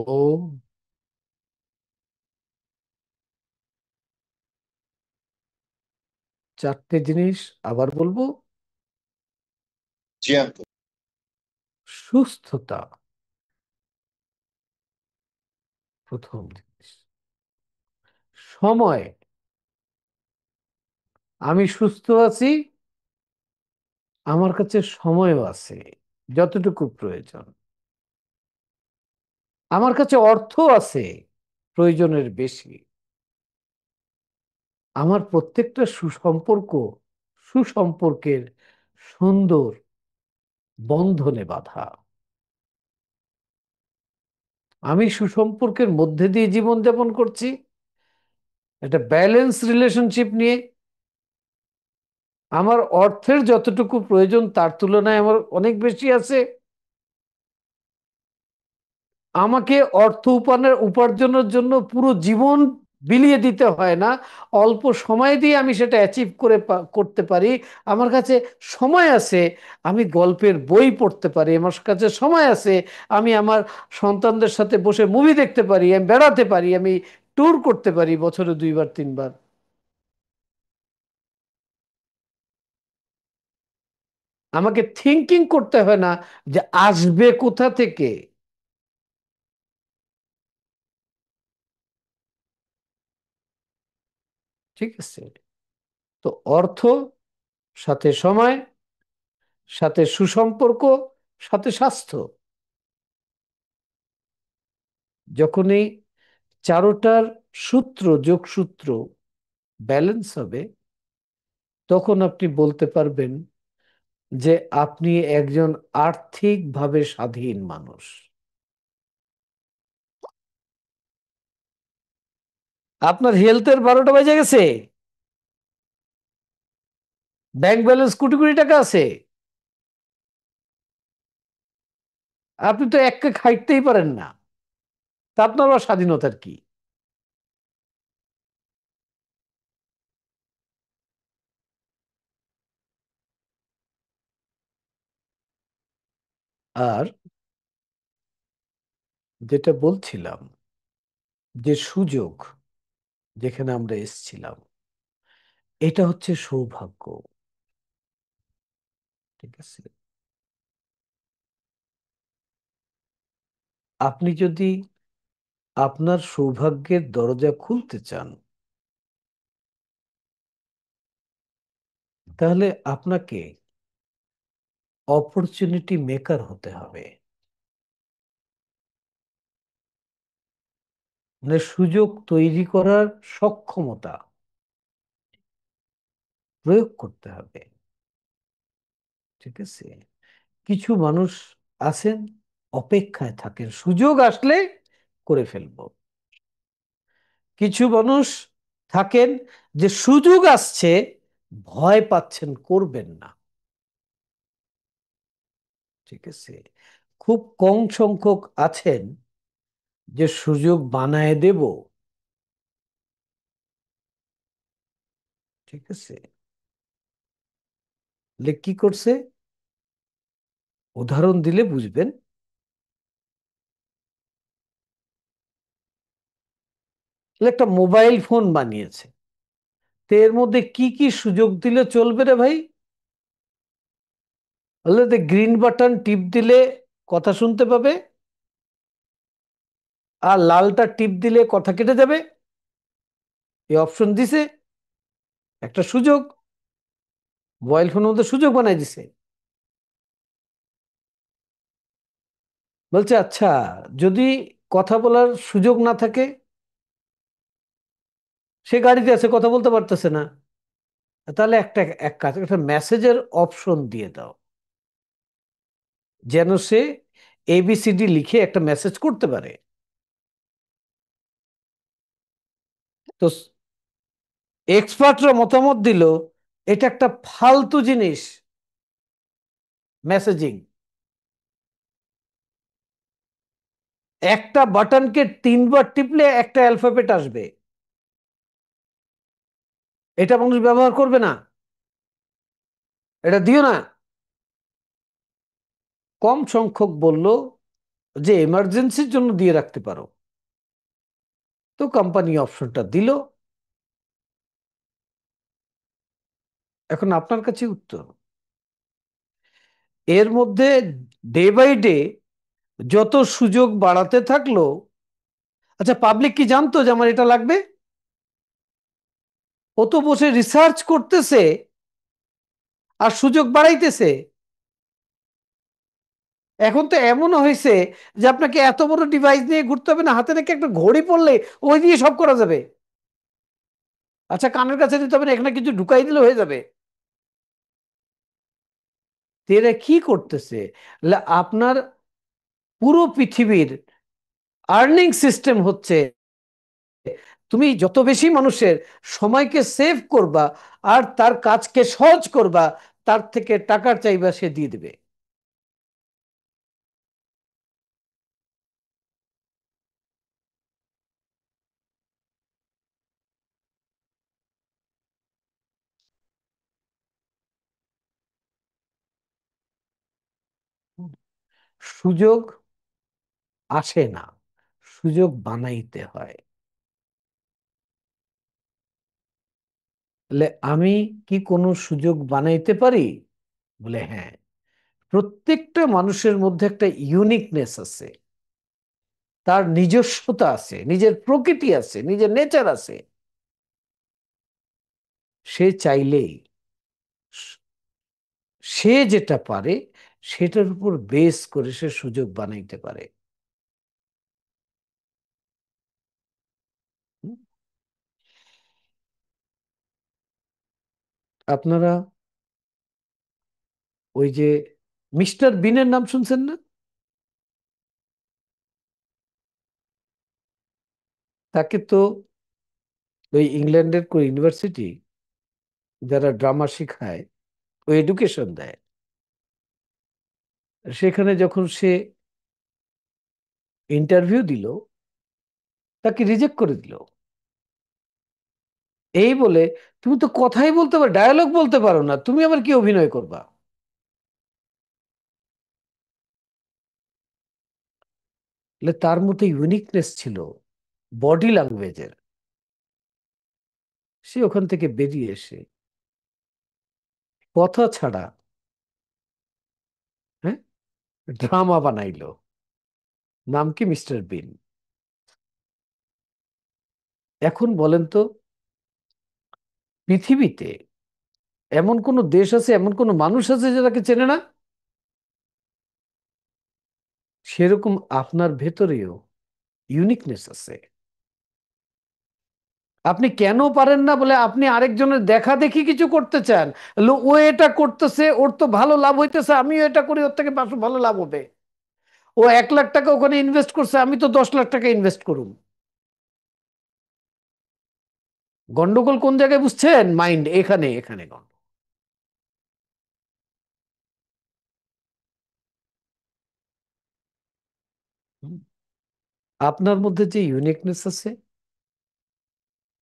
চারটে জিনিস আবার বলবো। জি আঙ্কেল। সুস্থতা প্রথম জিনিস। সময়, আমি সুস্থ আছি, আমার কাছে সময়ও আছে যতটুকু প্রয়োজন। আমার কাছে অর্থ আছে প্রয়োজনের বেশি। আমার প্রত্যেকটা সুসম্পর্ক সুসম্পর্কের সুন্দর বন্ধনে বাঁধা। আমি সুসম্পর্কের মধ্যে দিয়ে জীবনযাপন করছি, একটা ব্যালেন্স রিলেশনশিপ নিয়ে। আমার অর্থের যতটুকু প্রয়োজন তার তুলনায় আমার অনেক বেশি আছে। আমাকে অর্থ উপার্জনের জন্য পুরো জীবন বিলিয়ে দিতে হয় না, অল্প সময় দিয়ে আমি সেটা অ্যাচিভ করতে পারি। আমার কাছে সময় আছে, আমি গল্পের বই পড়তে পারি। আমার কাছে সময় আছে, আমি আমার সন্তানদের সাথে বসে মুভি দেখতে পারি, আমি বেড়াতে পারি, আমি ট্যুর করতে পারি বছরে 2 বার 3 বার। আমাকে থিঙ্কিং করতে হয় না যে আসবে কোথা থেকে। ঠিক আছে? তো অর্থ, সাথে সময়, সাথে সুসম্পর্ক, সাথে স্বাস্থ্য, যখন এই চারোটার সূত্র, যোগসূত্র ব্যালেন্স হবে, তখন আপনি বলতে পারবেন যে আপনি একজন আর্থিকভাবে স্বাধীন মানুষ। আপনার হেলথের 12টা বেজে গেছে, ব্যাংক ব্যালেন্স কোটি কোটি টাকা আছে, আপনি তো এক খাইতেই পারেন না, তা আপনার আবার স্বাধীনতার কি? আর যেটা বলছিলাম, যে সুযোগ, যেখানে আমরা এসছিলাম, এটা হচ্ছে সৌভাগ্য। ঠিক আছে? আপনি যদি আপনার সৌভাগ্যের দরজা খুলতে চান, তাহলে আপনাকে অপরচুনিটি মেকার হতে হবে। মানে সুযোগ তৈরি করার সক্ষমতা প্রয়োগ করতে হবে। ঠিক আছে? কিছু মানুষ আছেন, অপেক্ষায় থাকেন সুযোগ আসলে করে ফেলবো। কিছু মানুষ থাকেন যে সুযোগ আসছে, ভয় পাচ্ছেন, করবেন না। ঠিক আছে? খুব কম সংখ্যক আছেন যে সুযোগ বানায় দেব। ঠিক আছে? কি করছে, উদাহরণ দিলে বুঝবেন। একটা মোবাইল ফোন বানিয়েছে, তো এর মধ্যে কি কি সুযোগ দিলে চলবে রে ভাই? বললে গ্রিন বাটন টিপ দিলে কথা শুনতে পাবে, আর লালটা টিপ দিলে কথা কেটে যাবে। এই অপশন দিছে, একটা সুযোগ। মোবাইল ফোনের মধ্যে সুযোগ বানাই দিছে। বলছে আচ্ছা, যদি কথা বলার সুযোগ না থাকে, সে গাড়িতে আছে, কথা বলতে পারতেছে না, তাহলে এক কাজ, একটা মেসেজের অপশন দিয়ে দাও, যেন সে এবিসিডি লিখে একটা মেসেজ করতে পারে। তো এক্সপার্টরা মতামত দিল এটা একটা ফালতু জিনিস, মেসেজিং। একটা বাটনকে তিনবার টিপলে একটা অ্যালফাবেট আসবে, এটা মানুষ ব্যবহার করবে না, এটা দিও না। কম সংখ্যক বলল যে এমার্জেন্সির জন্য দিয়ে রাখতে পারো, তো কোম্পানি অপশনটা দিল। এখন আপনার কাছে উত্তর, এর মধ্যে ডে বাই ডে যত সুযোগ বাড়াতে থাকলো, আচ্ছা পাবলিক কি জানতো যে আমার এটা লাগবে? ও তো বসে রিসার্চ করতেছে আর সুযোগ বাড়াইতেছে। এখন তো এমনও হয়েছে যে আপনাকে এত বড় ডিভাইস নিয়ে ঘুরতে হবে না, হাতে রেখে একটা ঘড়ি পড়লে ওই দিয়ে সব করা যাবে। আচ্ছা কানের কাছে দিতে হবে না, এখানে কিছু ঢুকাই দিলে হয়ে যাবে। তো এরা কি করতেছে? আপনার পুরো পৃথিবীর আর্নিং সিস্টেম হচ্ছে তুমি যত বেশি মানুষের সময়কে সেভ করবা আর তার কাজকে সহজ করবা, তার থেকে টাকার চাইবা সে দিয়ে দিবে। সুযোগ আসে না, সুযোগ বানাইতে হয়। তাহলে আমি কি কোনো সুযোগ বানাইতে পারি? বলে হ্যাঁ। প্রত্যেকটা মানুষের মধ্যে একটা ইউনিকনেস আছে, তার নিজস্বতা আছে, নিজের প্রকৃতি আছে, নিজের নেচার আছে। সে চাইলেই সে যেটা পারে সেটার উপর বেস করে সে সুযোগ বানাইতে পারে। হুম? আপনারা ওই যে মিস্টার বিনের নাম শুনছেন না? তাকে তো ওই ইংল্যান্ডের কোন ইউনিভার্সিটি যারা ড্রামা শেখায়, ওই এডুকেশন দেয়, সেখানে যখন সে ইন্টারভিউ দিল তাকে রিজেক্ট করে দিল। এই বলে তুমি তো কথাই বলতে পারো, ডায়ালগ বলতে পারো না, তুমি আবার কি অভিনয় করবা? তার মধ্যে ইউনিকনেস ছিল বডি ল্যাঙ্গুয়েজের। সে ওখান থেকে বেরিয়ে এসে কথা ছাড়া, হ্যাঁ, ড্রামা বানাইলো। নাম কি? মিস্টার বিন। এখন বলেন তো, পৃথিবীতে এমন কোন দেশ আছে, এমন কোন মানুষ আছে যাকে চেনে না? সেরকম আপনার ভেতরেও ইউনিকনেস আছে। আপনি কেন পারেন না বলে আপনি আরেকজনের দেখা দেখি কিছু করতে চান। ও এটা করতেছে, ওর তো ভালো লাভ হইতেছে, আমিও এটা করি, ওর থেকে ভালো লাভ হবে। ও 1 লাখ টাকা ওখানে ইনভেস্ট করছে, আমি তো 10 লাখ টাকা ইনভেস্ট করুন। গন্ডগোল কোন জায়গায় বুঝছেন? মাইন্ড, এখানে এখানে গন্ডগোল। হুম। আপনার মধ্যে যে ইউনিকনেস আছে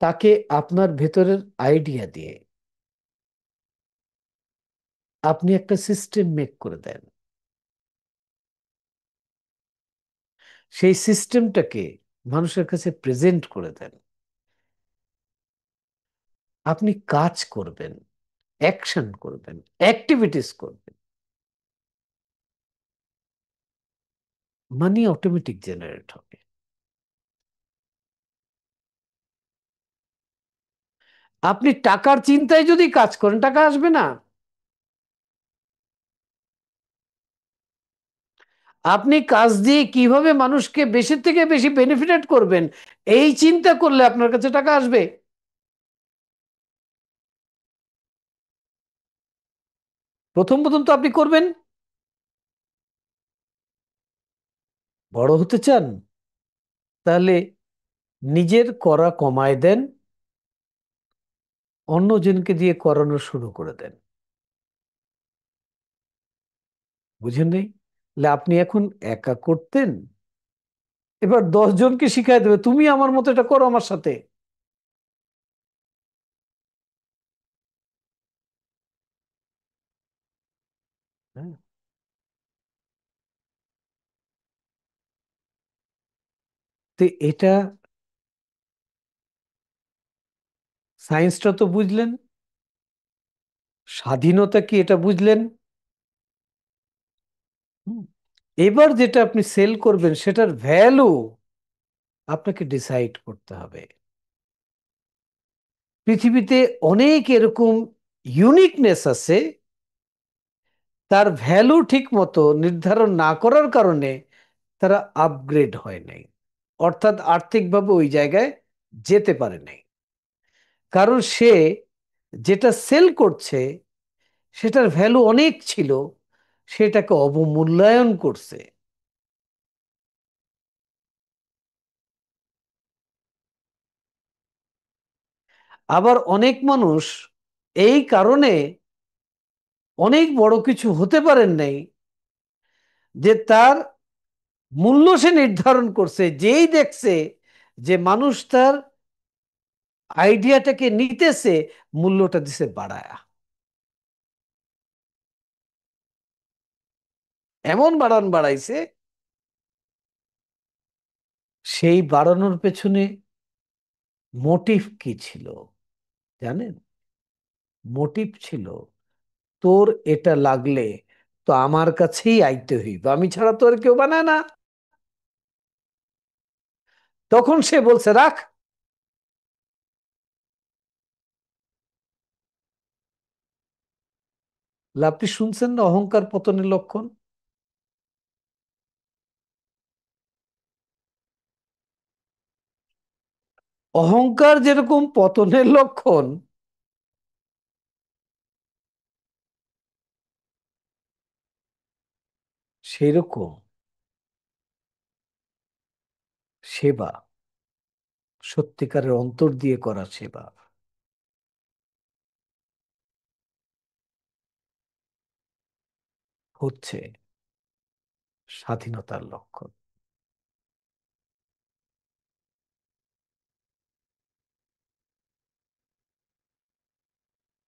তাকে আপনার ভেতরের আইডিয়া দিয়ে আপনি একটা সিস্টেম মেক করে দেন। সেই সিস্টেমটাকে মানুষের কাছে প্রেজেন্ট করে দেন। আপনি কাজ করবেন, অ্যাকশন করবেন, অ্যাক্টিভিটিস করবেন, মানি অটোমেটিক জেনারেট হবে। আপনি টাকার চিন্তায় যদি কাজ করেন, টাকা আসবে না। আপনি কাজ দিয়ে কিভাবে মানুষকে বেশি থেকে বেশি বেনিফিটেড করবেন, এই চিন্তা করলে আপনার কাছে টাকা আসবে। প্রথম প্রথম তো আপনি করবেন। বড় হতে চান? তাহলে নিজের করা কমায় দেন, অন্যজনকে দিয়ে করানো শুরু করে দেন। বুঝেন নেই? তাহলে আপনি এখন একা করতেন, এবার 10 জনকে শিখাই দেবে, তুমি আমার মতো এটা করো আমার সাথে। হ্যাঁ। তো এটা, সায়েন্সটা তো বুঝলেন, স্বাধীনতা কি এটা বুঝলেন। হুম। এবার যেটা আপনি সেল করবেন সেটার ভ্যালু আপনাকে ডিসাইড করতে হবে। পৃথিবীতে অনেক এরকম ইউনিকনেস আছে, তার ভ্যালু ঠিক মতো নির্ধারণ না করার কারণে তারা আপগ্রেড হয় নাই, অর্থাৎ আর্থিকভাবে ওই জায়গায় যেতে পারে নাই। কারণ সে যেটা সেল করছে সেটার ভ্যালু অনেক ছিল, সেটাকে অবমূল্যায়ন করছে। আবার অনেক মানুষ এই কারণে অনেক বড় কিছু হতে পারেন নাই, যে তার মূল্য সে নির্ধারণ করছে, যেই দেখছে যে মানুষ তার আইডিয়াটাকে নিতেছে, মূল্যটা দিছে বাড়ায়া। এমন বাড়াইছে, সেই বাড়ানোর পেছনে মোটিভ কি ছিল জানেন? মোটিভ ছিল, তোর এটা লাগলে তো আমার কাছেই আইতে হইব, আমি ছাড়া তো আর কেউ বানায় না। তখন সে বলছে রাখ। আপনি শুনছেন না অহংকার পতনের লক্ষণ? অহংকার যেরকম পতনের লক্ষণ, সেরকম সেবা, সত্যিকারের অন্তর দিয়ে করা সেবা হচ্ছে স্বাধীনতার লক্ষণ।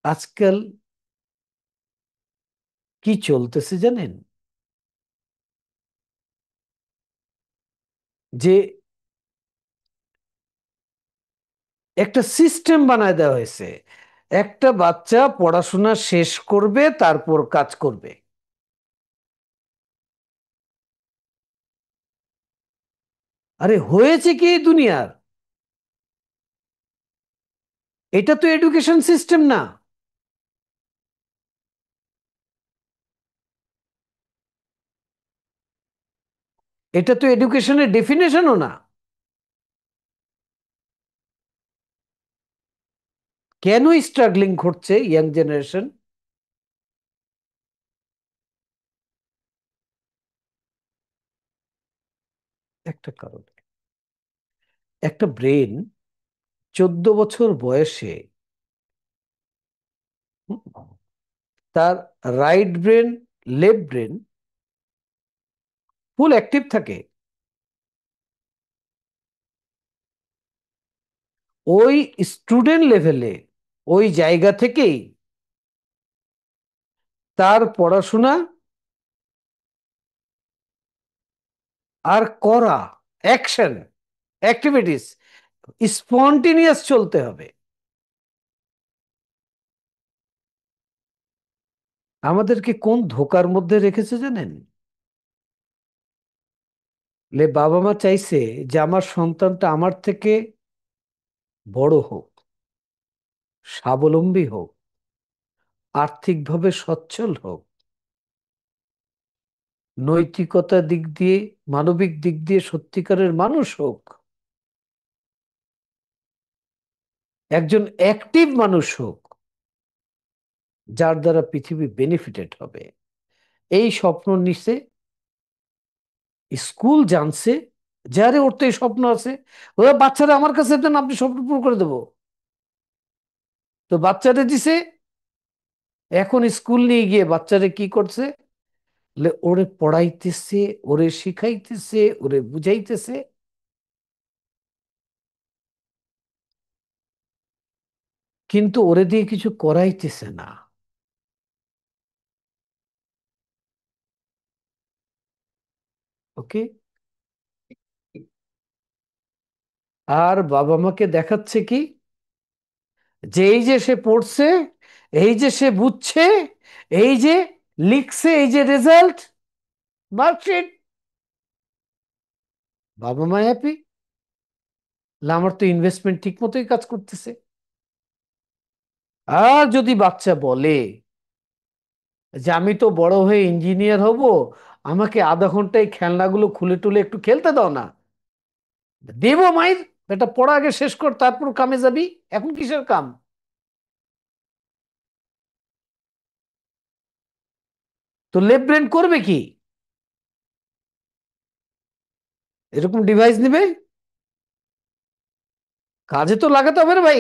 আজকাল কি চলতেছে জানেন? যে একটা সিস্টেম বানায় দেওয়া হয়েছে, একটা বাচ্চা পড়াশোনা শেষ করবে তারপর কাজ করবে। আরে হয়েছে কি এই দুনিয়ার? এটা তো এডুকেশন সিস্টেম না। এটা তো এডুকেশনের ডেফিনেশনও না। কেন স্ট্রাগলিং করছে ইয়াং জেনারেশন? একটা কারণ, একটা ব্রেন 14 বছর বয়সে, হুম, তার right brain, left brain full active থাকে। ওই স্টুডেন্ট লেভেলে, ওই জায়গা থেকেই তার পড়াশোনা আর করা, অ্যাকশন, অ্যাক্টিভিটিস স্পন্টেনিয়াস চলতে হবে। আমাদেরকে কোন ধোকার মধ্যে রেখেছে জানেন? বাবা মা চাইছে যে আমার সন্তানটা আমার থেকে বড় হোক, স্বাবলম্বী হোক, আর্থিকভাবে সচ্ছল হোক, নৈতিকতা দিক দিয়ে, মানবিক দিক দিয়ে সত্যিকারের মানুষ হোক, একজন অ্যাক্টিভ মানুষ হোক, যার দ্বারা পৃথিবী বেনিফিটেড হবে। এই স্বপ্ন নিছে, স্কুল জানছে, যারে ওর তো এই স্বপ্ন আছে, ওরা বাচ্চারা আমার কাছে দেন, আপনি স্বপ্ন পূরণ করে দেবো। তো বাচ্চারে দিছে। এখন স্কুল নিয়ে গিয়ে বাচ্চারে কি করছে? ওরে পড়াইতেছে, ওরে শিখাইতেছে, ওরে বুঝাইতেছে, কিন্তু ওরে দিয়ে কিছু করাইতেছে না। ওকে। আর বাবা মাকে দেখাচ্ছে কি, যে এই যে সে পড়ছে, এই যে সে বুঝছে, এই যে লিখছে, এই যে রেজাল্ট, মার্কশিট, বাবা মা হ্যাপি। আমার তো ইনভেস্টমেন্ট ঠিক মতোই কাজ করতেছে। আর যদি বাচ্চা বলে যে আমি তো বড় হয়ে ইঞ্জিনিয়ার হব, আমাকে আধা ঘন্টায় খেলনাগুলো খুলে টুলে একটু খেলতে দাও না, দেবো মাইর। এটা পড়া আগে শেষ কর, তারপর কামে যাবি। এখন কিসের কাম? তো লেফট ব্রেন করবে কি? এরকম ডিভাইস নিবে, কাজে তো লাগাতে হবে রে ভাই,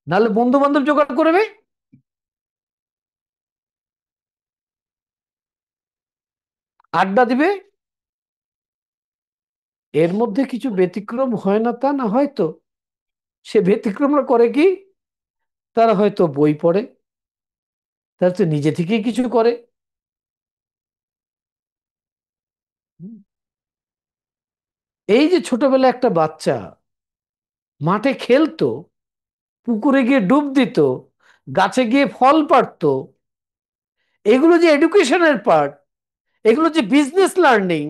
নাহলে বন্ধু বান্ধব জোগাড় করবে, আড্ডা দিবে। এর মধ্যে কিছু ব্যতিক্রম হয় না তা না, হয়তো সে ব্যতিক্রমটা করে কি, তারা হয়তো বই পড়ে, তারা তো নিজে থেকেই কিছু করে। এই যে ছোটবেলা একটা বাচ্চা মাঠে খেলতো, পুকুরে গিয়ে ডুব দিত, গাছে গিয়ে ফল পাড়তো, এগুলো যে এডুকেশনের পার্ট, এগুলো যে বিজনেস লার্নিং,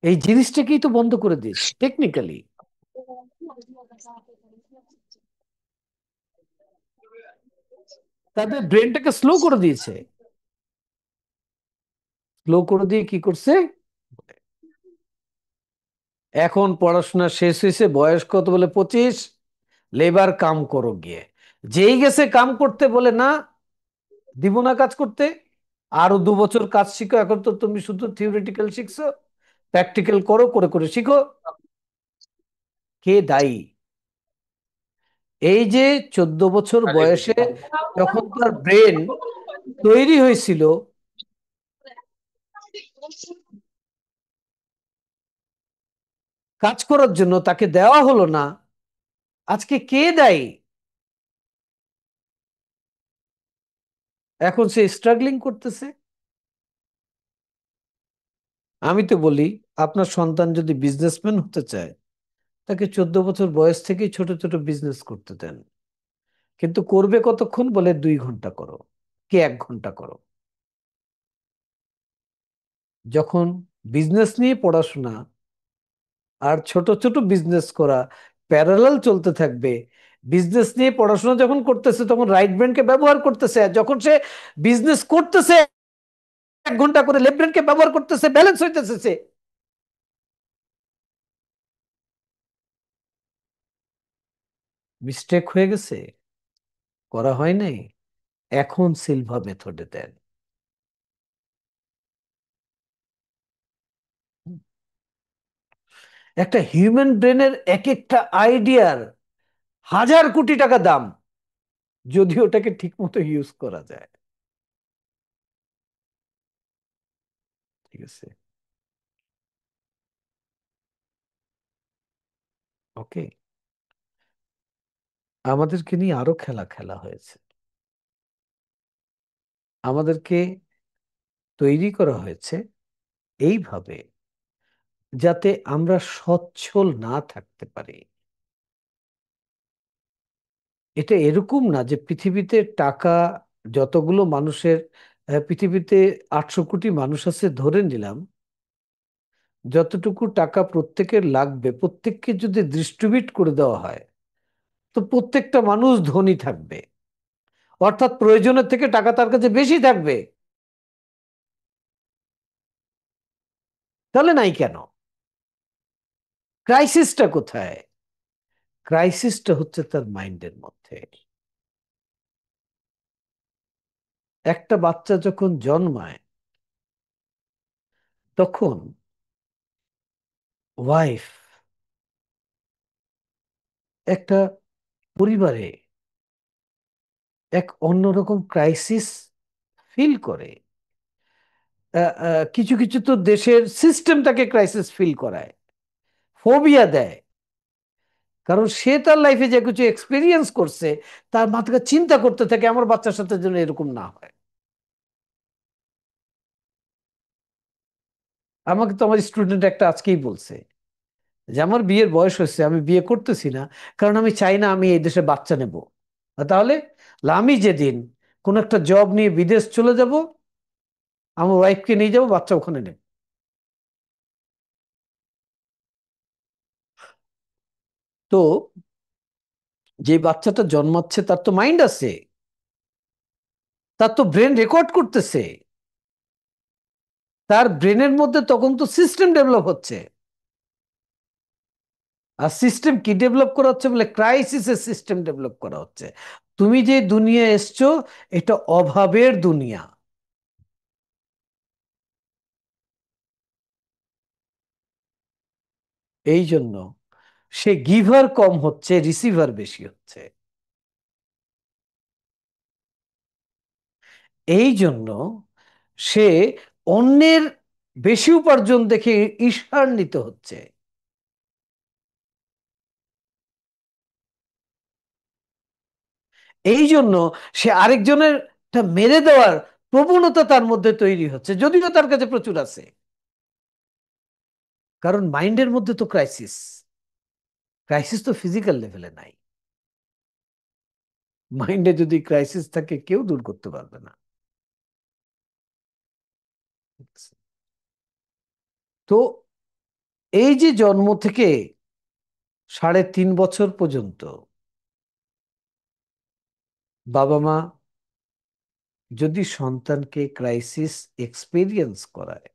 এই জিনিসটাকেই তো বন্ধ করে দিয়েছে টেকনিক্যালি। তাদের ব্রেনটাকে স্লো করে দিয়েছে। স্লো করে দিয়ে কি করছে? এখন পড়াশোনা শেষ হয়েছে, বয়স কত বলে 25, লেবার কাম করো গিয়ে। যেই গেছে কাম করতে বলে না, দিব না কাজ করতে, আরো 2 বছর কাজ শিখো, এখন তো তুমি শুধু থিওরিটিক্যাল শিখছো, প্র্যাকটিক্যাল করো, করে করে শিখো। কে দায়ী? এই যে 14 বছর বয়সে যখন তার ব্রেন তৈরি হয়েছিল কাজ করার জন্য, তাকে দেওয়া হলো না, আজকে কে দায়ী? এখন সে স্ট্রাগলিং করতেছে। আমি তো বলি, আপনার সন্তান যদি বিজনেসম্যান হতে চায়, তাকে 14 বছর বয়স থেকেই ছোট ছোট বিজনেস করতে দেন। কিন্তু করবে কতক্ষণ? বলে 2 ঘন্টা করো, কি 1 ঘন্টা করো। যখন বিজনেস নিয়ে পড়াশোনা আর ছোট ছোট বিজনেস করা প্যারালাল চলতে থাকবে, বিজনেস নিয়ে পড়াশোনা যখন করতেছে তখন রাইট ব্রেনকে ব্যবহার করতেছে, আর যখন সে বিজনেস করতেছে 1 ঘন্টা করে লেফট ব্রেনকে ব্যবহার করতেছে, ব্যালেন্স হইতেছে সে। মিস্টেক হয়ে গেছে, করা হয় নাই, এখন সিলভা মেথডে দেন। একটা হিউম্যান ব্রেনের এক একটা আইডিয়ার 1000 কোটি টাকা দাম, যদি ওটাকে ঠিক মতো ইউজ করা যায়। ঠিক আছে। ওকে। আমাদেরকে নিয়ে আরো খেলা খেলা হয়েছে, আমাদেরকে তৈরি করা হয়েছে এইভাবে যাতে আমরা সচ্ছল না থাকতে পারি। এটা এরকম না যে পৃথিবীতে টাকা যতগুলো মানুষের, পৃথিবীতে 800 কোটি মানুষ আছে ধরে নিলাম, যতটুকু টাকা প্রত্যেকের লাগবে প্রত্যেককে যদি ডিস্ট্রিবিউট করে দেওয়া হয়, তো প্রত্যেকটা মানুষ ধনী থাকবে, অর্থাৎ প্রয়োজনের থেকে টাকা তার কাছে বেশি থাকবে। তাহলে নাই কেন? ক্রাইসিসটা কোথায়? ক্রাইসিসটা হচ্ছে তার মাইন্ডের মধ্যে। একটা বাচ্চা যখন জন্মায়, তখন ওয়াইফ একটা পরিবারে এক অন্যরকম ক্রাইসিস ফিল করে। কিছু কিছু তো দেশের সিস্টেম তাকে ক্রাইসিস ফিল করায়, ফোবিয়া দেয়। কারণ সে তার লাইফে যে কিছু এক্সপিরিয়েন্স করছে, তার মাথায় চিন্তা করতে থাকে আমার বাচ্চার সাথে যেন এরকম না হয়। আমাকে তো আমার স্টুডেন্ট একটা আজকেই বলছে যে আমার বিয়ের বয়স হয়েছে, আমি বিয়ে করতেছি না কারণ আমি চাই না আমি এই দেশে বাচ্চা নেব। তাহলে আমি যেদিন কোন একটা জব নিয়ে বিদেশ চলে যাব, আমার ওয়াইফকে নিয়ে যাবো, বাচ্চা ওখানে নেব। তো যে বাচ্চাটা জন্মাচ্ছে তার তো মাইন্ড আছে, তার তো ব্রেন রেকর্ড করতেছে, তার ব্রেনের মধ্যে তখন তো সিস্টেম ডেভেলপ হচ্ছে। আর সিস্টেম কি ডেভেলপ করা হচ্ছে বলে, ক্রাইসিসের সিস্টেম ডেভেলপ করা হচ্ছে। তুমি যে দুনিয়া এসছো, এটা অভাবের দুনিয়া। এই জন্য সে গিভার কম হচ্ছে, রিসিভার বেশি হচ্ছে। এই জন্য সে অন্যের বেশি উপার্জন দেখে ঈর্ষান্বিত হচ্ছে। এই জন্য সে আরেকজনের মেরে দেওয়ার প্রবণতা তার মধ্যে তৈরি হচ্ছে, যদিও তার কাছে প্রচুর আছে। কারণ মাইন্ডের মধ্যে তো ক্রাইসিস। ক্রাইসিস তো ফিজিক্যাল লেভেলে নাই। মাইন্ডে যদি ক্রাইসিস থাকে কেউ দূর করতে পারবে না। তো এই যে জন্ম থেকে 3.5 বছর পর্যন্ত বাবা মা যদি সন্তানকে ক্রাইসিস এক্সপিরিয়েন্স করায়,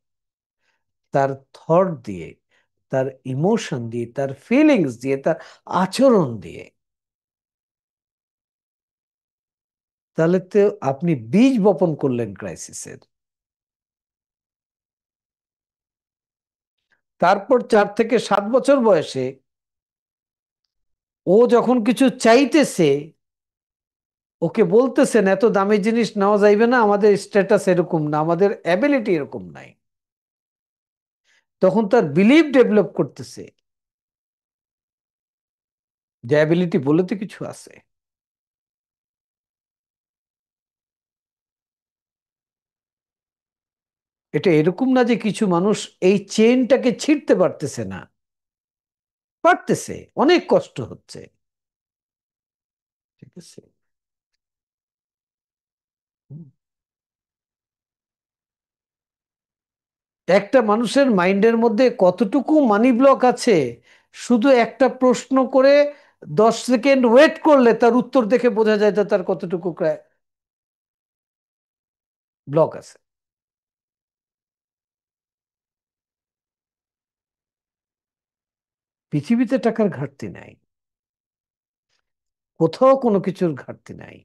তার থট দিয়ে, তার ইমোশন দিয়ে, তার ফিলিংস দিয়ে, তার আচরণ দিয়ে, তাহলে তো আপনি বীজ বপন করলেন ক্রাইসিসের। তারপর 4 থেকে 7 বছর বয়সে ও যখন কিছু চাইতেছে, ওকে বলতেছেন এত দামি জিনিস নেওয়া যাইবে না, আমাদের স্ট্যাটাস এরকম না, আমাদের অ্যাবিলিটি এরকম নাই। তখন তার বিলিভ ডেভেলপ করতেছে যে অ্যাবিলিটি বলে তো কিছু আছে। এটা এরকম না যে কিছু মানুষ এই চেনটাকে ছিঁড়তে পারতেছে না, পারতেছে, অনেক কষ্ট হচ্ছে। ঠিক আছে। হুম। একটা মানুষের মাইন্ডের মধ্যে কতটুকু মানি ব্লক আছে, শুধু একটা প্রশ্ন করে 10 সেকেন্ড ওয়েট করলে তার উত্তর দেখে বোঝা যায় যে তার কতটুকু ব্লক আছে। পৃথিবীতে টাকার ঘাটতি নাই, কোথাও কোনো কিছুর ঘাটতি নাই।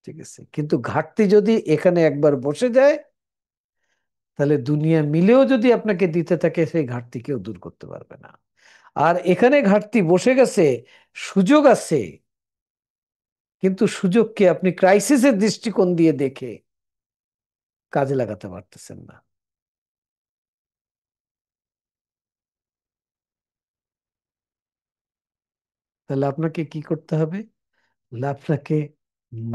ঠিক আছে, কিন্তু ঘাটতি যদি এখানে একবার বসে যায়, তাহলে দুনিয়া মিলেও যদি আপনাকে দিতে থাকে, সেই ঘাটতি কেউ দূর করতে পারবে না। আর এখানে ঘাটতি বসে গেছে, সুযোগ আছে, কিন্তু সুযোগকে আপনি ক্রাইসিসের দৃষ্টিকোণ দিয়ে দেখে কাজে লাগাতে পারতেছেন না। তাহলে আপনাকে কি করতে হবে? তাহলে আপনাকে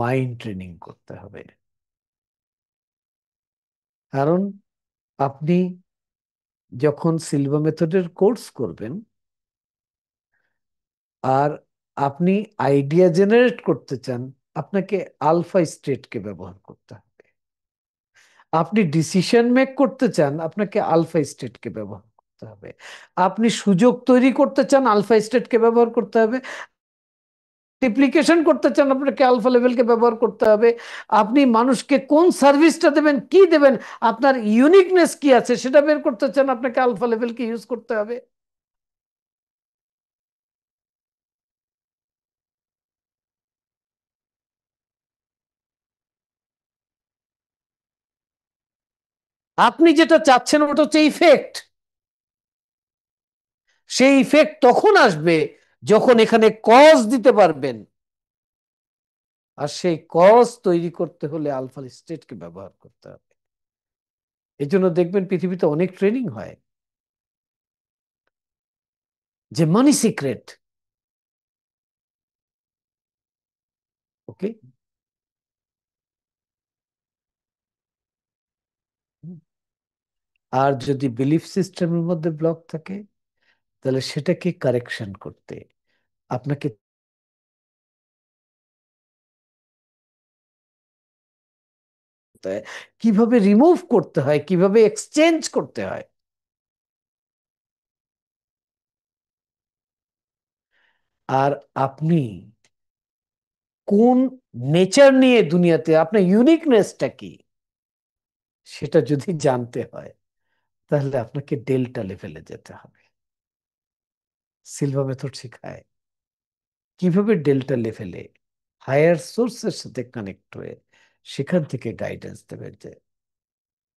মাইন্ড ট্রেনিং করতে হবে। কারণ আপনি যখন সিলভা মেথডের কোর্স করবেন, আর আপনি আইডিয়া জেনারেট করতে চান, আপনাকে আলফা স্টেটকে ব্যবহার করতে হবে। আপনি ডিসিশন মেক করতে চান, আপনাকে আলফা স্টেটকে ব্যবহার করতে হবে। আপনি সুযোগ তৈরি করতে চান, আলফা স্টেটকে ব্যবহার করতে হবে। রিপ্লিকেশন করতে চান, আপনাকে আলফা লেভেলকে ব্যবহার করতে হবে। আপনি মানুষকে কোন সার্ভিসটা দেবেন, কি দেবেন, আপনার ইউনিকনেস কি আছে সেটা বের করতে চান, আপনাকে আলফা লেভেলকে ইউজ করতে হবে। আপনি যেটা চাচ্ছেন ওটা হচ্ছে ইফেক্ট। সেই ইফেক্ট তখন আসবে যখন এখানে কজ দিতে পারবেন। আর সেই কজ তৈরি করতে হলে আলফা স্টেটকে ব্যবহার করতে হবে। এই জন্য দেখবেন পৃথিবীতে অনেক ট্রেনিং হয়, যে মানি সিক্রেট। ওকে। আর যদি বিলিফ সিস্টেমের মধ্যে ব্লক থাকে, তাহলে সেটাকে কারেকশন করতে আপনাকে কিভাবে রিমুভ করতে হয়, কিভাবে এক্সচেঞ্জ করতে হয়। আর আপনি কোন নেচার নিয়ে দুনিয়াতে, আপনার ইউনিকনেসটা কি, সেটা যদি জানতে হয়, তাহলে আপনাকে ডেল্টা লেভেলে যেতে হবে। সিলভা মেথড শেখায় কিভাবে ডেল্টা লেভেলে হায়ার সোর্সের সাথে কানেক্ট হয়ে সেখান থেকে গাইডেন্স দেবে যে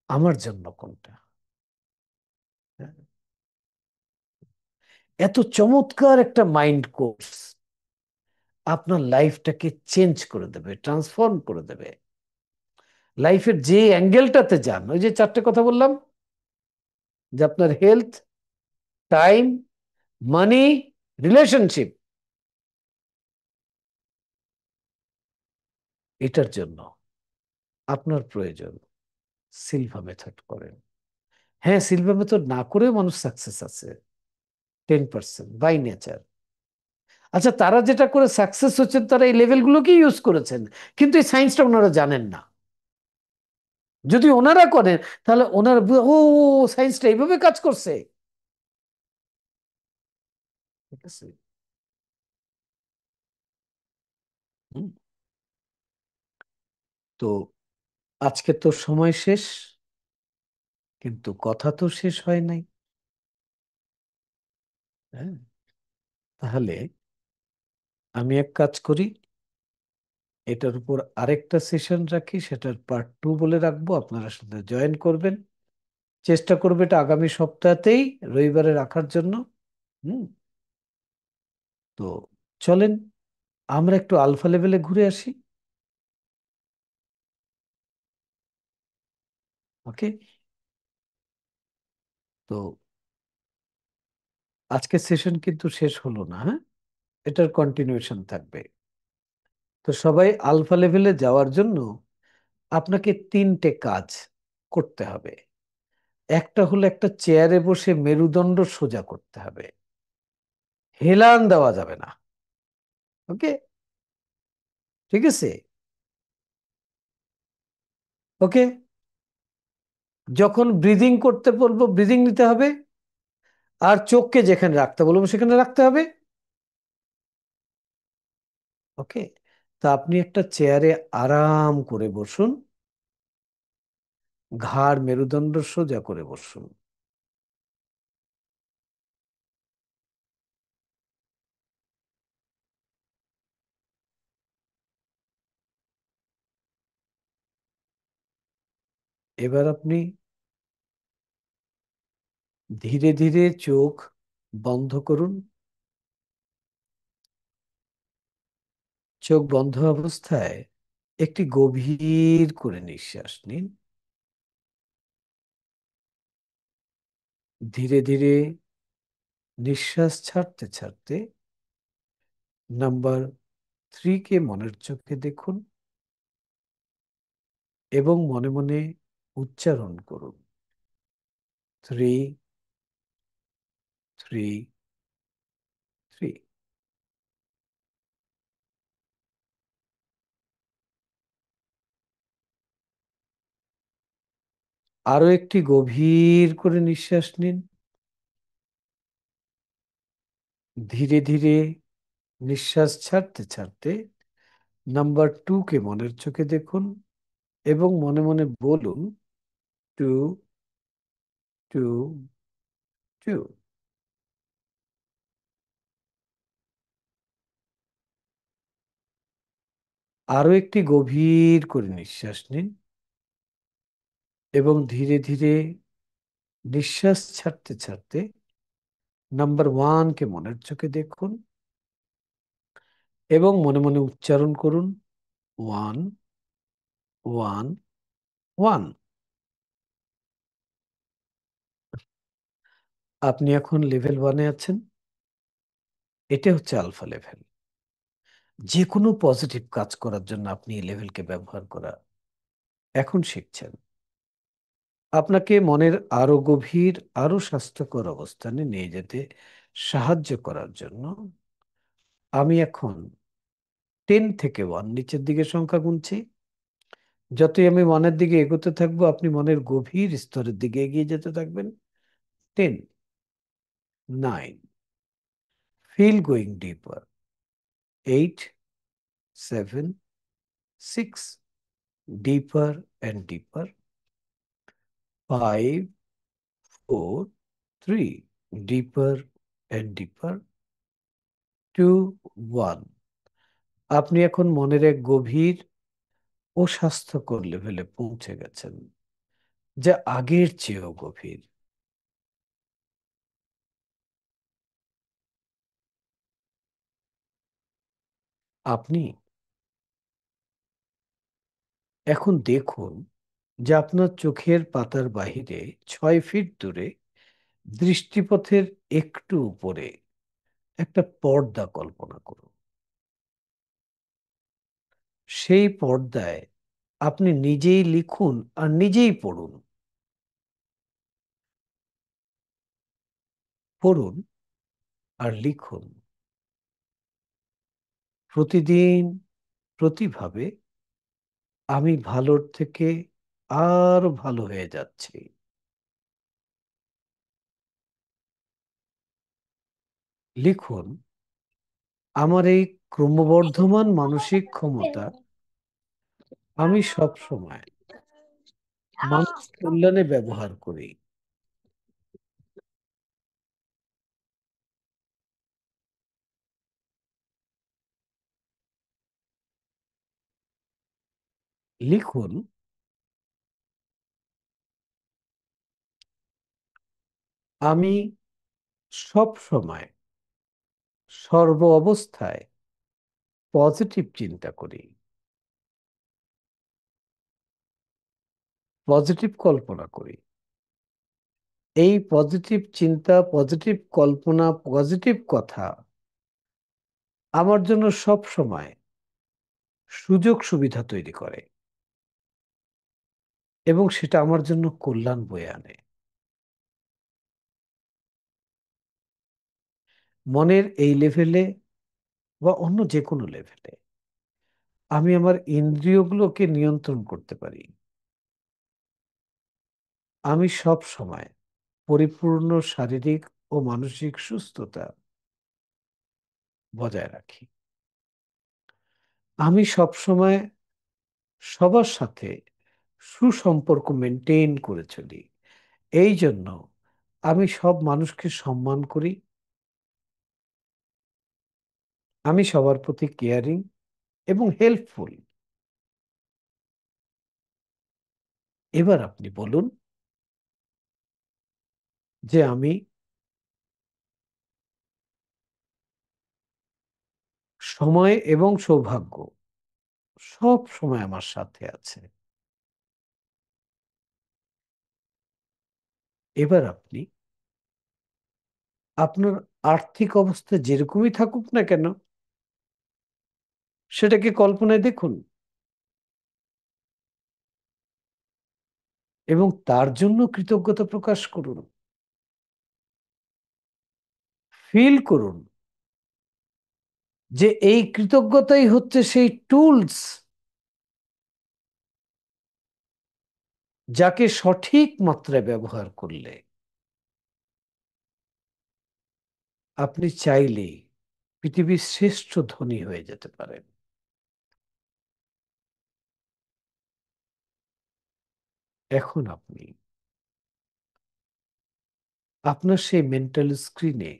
আমার জন্য কোনটা। হ্যাঁ? এত চমৎকার একটা মাইন্ড কোর্স আপনার লাইফটাকে চেঞ্জ করে দেবে, ট্রান্সফর্ম করে দেবে। লাইফের যে অ্যাঙ্গেলটাতে যান, ওই যে চারটে কথা বললাম, যে আপনার হেলথ, টাইম, মানি, রিলেশনশিপ, এটার জন্য আপনার প্রয়োজন সিলভা মেথড করেন। হ্যাঁ, সিলভা মেথড না করেও মানুষ সাকসেস আছে, 10% বাই নেচার। আচ্ছা, তারা যেটা করে সাকসেস হচ্ছেন, তারা এই লেভেলগুলোকে ইউজ করেছেন, কিন্তু এই সায়েন্সটা ওনারা জানেন না। যদি ওনারা করেন, তাহলে ওনারা ও, সায়েন্সটা এইভাবে কাজ করছে। ঠিক আছে। হুম। তো আজকে তো সময় শেষ, কিন্তু কথা তো শেষ হয় নাই। হ্যাঁ। তাহলে আমি এক কাজ করি, এটার উপর আরেকটা সেশন রাখি, সেটার পার্ট 2 বলে রাখবো, আপনারা সাথে জয়েন করবেন। চেষ্টা করবে এটা আগামী সপ্তাহতেই, রবিবারে রাখার জন্য। হুম। তো চলেন আমরা একটু আলফা লেভেলে ঘুরে আসি। ওকে। তো আজকের সেশন কিন্তু শেষ হলো না, হ্যাঁ, এটার কন্টিনিউশন থাকবে। তো সবাই আলফা লেভেলে যাওয়ার জন্য আপনাকে 3টে কাজ করতে হবে। একটা হলো একটা চেয়ারে বসে মেরুদণ্ড সোজা করতে হবে, হেলান দেওয়া যাবে না। ওকে। ঠিক আছে। ওকে। যখন ব্রিদিং করতে বলবো, ব্রিদিং নিতে হবে। আর চোখকে যেখানে রাখতে বলবো সেখানে রাখতে হবে। ওকে। তা আপনি একটা চেয়ারে আরাম করে বসুন, ঘাড় মেরুদণ্ড সোজা করে বসুন। এবার আপনি ধীরে ধীরে চোখ বন্ধ করুন। চোখ বন্ধ অবস্থায় একটি গভীর করে নিঃশ্বাস নিন। ধীরে ধীরে নিঃশ্বাস ছাড়তে ছাড়তে নাম্বার 3 কে মনের চোখে দেখুন এবং মনে মনে উচ্চারণ করুন, 3, 3, 3। আরো একটি গভীর করে নিঃশ্বাস নিন। ধীরে ধীরে নিঃশ্বাস ছাড়তে ছাড়তে নাম্বার 2কে মনের চোখে দেখুন এবং মনে মনে বলুন, 2, 2, 2। আরো একটি গভীর করে নিঃশ্বাস নিন। এবং ধীরে ধীরে নিঃশ্বাস ছাড়তে ছাড়তে নাম্বার ওয়ানকে মনের চোখে দেখুন এবং মনে মনে উচ্চারণ করুন, ওয়ান, ওয়ান, ওয়ান। আপনি এখন লেভেল ওয়ানে আছেন। এটা হচ্ছে আলফা লেভেল। যে কোনো পজিটিভ কাজ করার জন্য আপনি এই লেভেলকে ব্যবহার করা এখন শিখছেন। আপনাকে মনের আরো গভীর, আরো স্বাস্থ্যকর অবস্থানে নিয়ে যেতে সাহায্য করার জন্য আমি এখন 10 থেকে 1 নিচের দিকে সংখ্যা গুনছি। যতই আমি ওয়ানের দিকে এগোতে থাকবো, আপনি মনের গভীর স্তরের দিকে এগিয়ে যেতে থাকবেন। 10, 9, ফিল গোয়িং ডিপার। 8, 7, 6, ডিপার অ্যান্ড ডিপার। 5, 4, 3, ডিপার অ্যান্ড ডিপার। 2, 1। আপনি এখন মনের এক গভীর ও স্বাস্থ্যকর লেভেলে পৌঁছে গেছেন, যা আগের চেয়েও গভীর। আপনি এখন দেখুন যে আপনার চোখের পাতার বাহিরে 6 ফিট দূরে, দৃষ্টিপথের একটু উপরে একটা পর্দা কল্পনা করুন। সেই পর্দায় আপনি নিজেই লিখুন আর নিজেই পড়ুন। পড়ুন আর লিখুন। প্রতিদিন, প্রতিভাবে আমি ভালোর থেকে আরো ভালো হয়ে যাচ্ছি। লিখুন, আমার এই ক্রমবর্ধমান মানসিক ক্ষমতা আমি সব সময় মানুষ কল্যাণে ব্যবহার করি। লিখুন, আমি সব সময় সর্ব অবস্থায় পজিটিভ চিন্তা করি, পজিটিভ কল্পনা করি। এই পজিটিভ চিন্তা, পজিটিভ কল্পনা, পজিটিভ কথা আমার জন্য সব সময় সুযোগ সুবিধা তৈরি করে এবং সেটা আমার জন্য কল্যাণ বয়ে আনে। মনের এই লেভেলে বা অন্য যে কোনো লেভেলে আমি আমার ইন্দ্রিয়গুলোকে নিয়ন্ত্রণ করতে পারি। আমি সব সময় পরিপূর্ণ শারীরিক ও মানসিক সুস্থতা বজায় রাখি। আমি সব সময় সবার সাথে সুসম্পর্ক মেনটেন করে চলি। এই জন্য আমি সব মানুষকে সম্মান করি। আমি সবার প্রতি কেয়ারিং এবং হেল্পফুল। এবার আপনি বলুন যে আমি সময় এবং সৌভাগ্য সব সময় আমার সাথে আছে। এবার আপনি আপনার আর্থিক অবস্থা যেরকমই থাকুক না কেন, সেটাকে কল্পনায় দেখুন এবং তার জন্য কৃতজ্ঞতা প্রকাশ করুন। ফিল করুন যে এই কৃতজ্ঞতাই হচ্ছে সেই টুলস, যাকে সঠিক মাত্রায় ব্যবহার করলে আপনি চাইলেই পৃথিবীর শ্রেষ্ঠ ধনী হয়ে যেতে পারেন। এখন আপনি আপনার সেই মেন্টাল স্ক্রিনে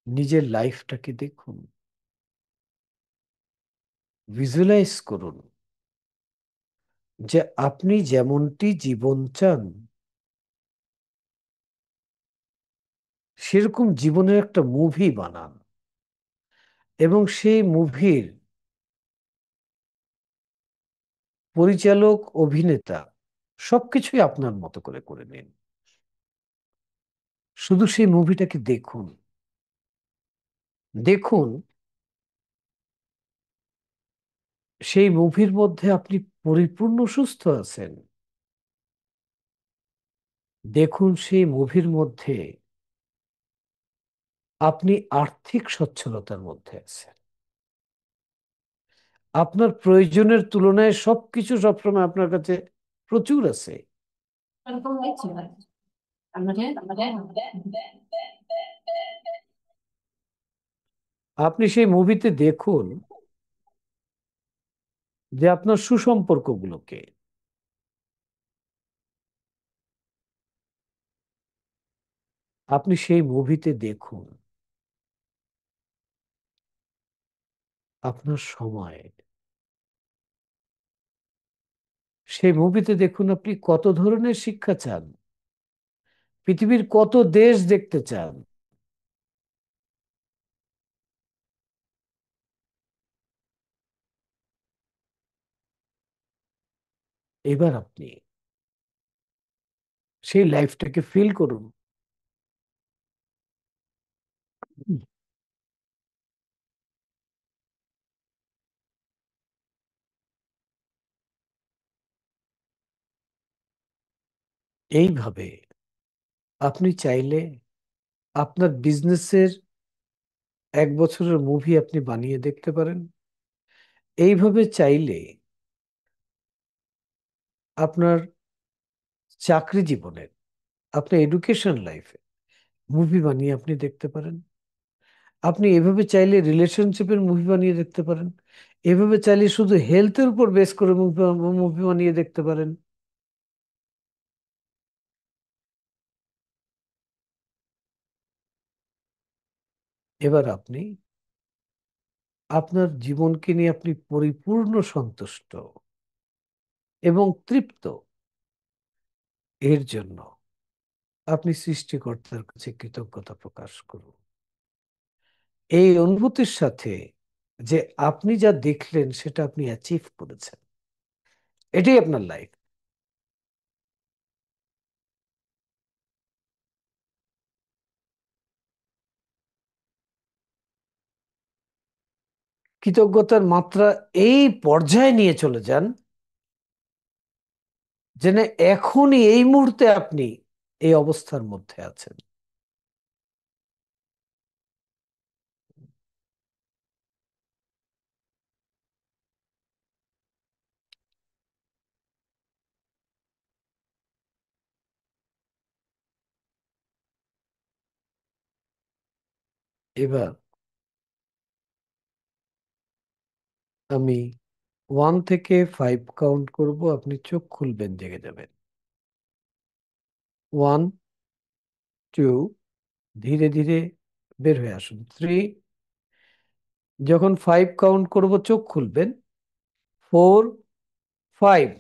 নিজের লাইফটাকে দেখুন, ভিজুয়ালাইজ করুন যে আপনি যেমনটি জীবন চান সেরকম জীবনের একটা মুভি বানান, এবং সেই মুভির পরিচালক, অভিনেতা সবকিছুই আপনার মতো করে করে নিন। শুধু সেই মুভিটাকে দেখুন, দেখুন সেই মুভির মধ্যে আপনি পরিপূর্ণ সুস্থ আছেন। দেখুন সেই মুভির মধ্যে আপনি আর্থিক সচ্ছলতার মধ্যে আছেন। আপনার প্রয়োজনের তুলনায় সবকিছু সবসময় আপনার কাছে প্রচুর আছে। আপনি সেই মুভিতে দেখুন যে আপনার সুসম্পর্কগুলোকে, আপনি সেই মুভিতে দেখুন আপনার সময়, সেই মুভিতে দেখুন আপনি কত ধরনের শিক্ষা চান, পৃথিবীর কত দেশ দেখতে চান। এবার আপনি সেই লাইফটাকে ফিল করুন। এইভাবে আপনি চাইলে আপনার বিজনেসের 1 বছরের মুভি আপনি বানিয়ে দেখতে পারেন। এইভাবে চাইলে আপনার চাকরি জীবনের, আপনার এডুকেশন লাইফে মুভি বানিয়ে আপনি দেখতে পারেন। আপনি এভাবে চাইলে রিলেশনশিপের মুভি বানিয়ে দেখতে পারেন। এভাবে চাইলে শুধু হেলথের উপর বেস করে মুভি বানিয়ে দেখতে পারেন। এবার আপনি আপনার জীবনকে নিয়ে আপনি পরিপূর্ণ সন্তুষ্ট এবং তৃপ্ত, এর জন্য আপনি সৃষ্টিকর্তার কাছে কৃতজ্ঞতা প্রকাশ করুন। এই অনুভূতির সাথে যে আপনি যা দেখলেন সেটা আপনি অ্যাচিভ করেছেন, এটাই আপনার লাইফ। কৃতজ্ঞতার মাত্রা এই পর্যায়ে নিয়ে চলে যান যেন এখনই এই মুহূর্তে আপনি এই অবস্থার মধ্যে আছেন। এবার আমি 1 থেকে 5 কাউন্ট করব, আপনি চোখ খুলবেন, জেগে যাবেন। 1, 2, ধীরে ধীরে বের হয়ে আসুন। 3, যখন 5 কাউন্ট করব চোখ খুলবেন। 4, 5,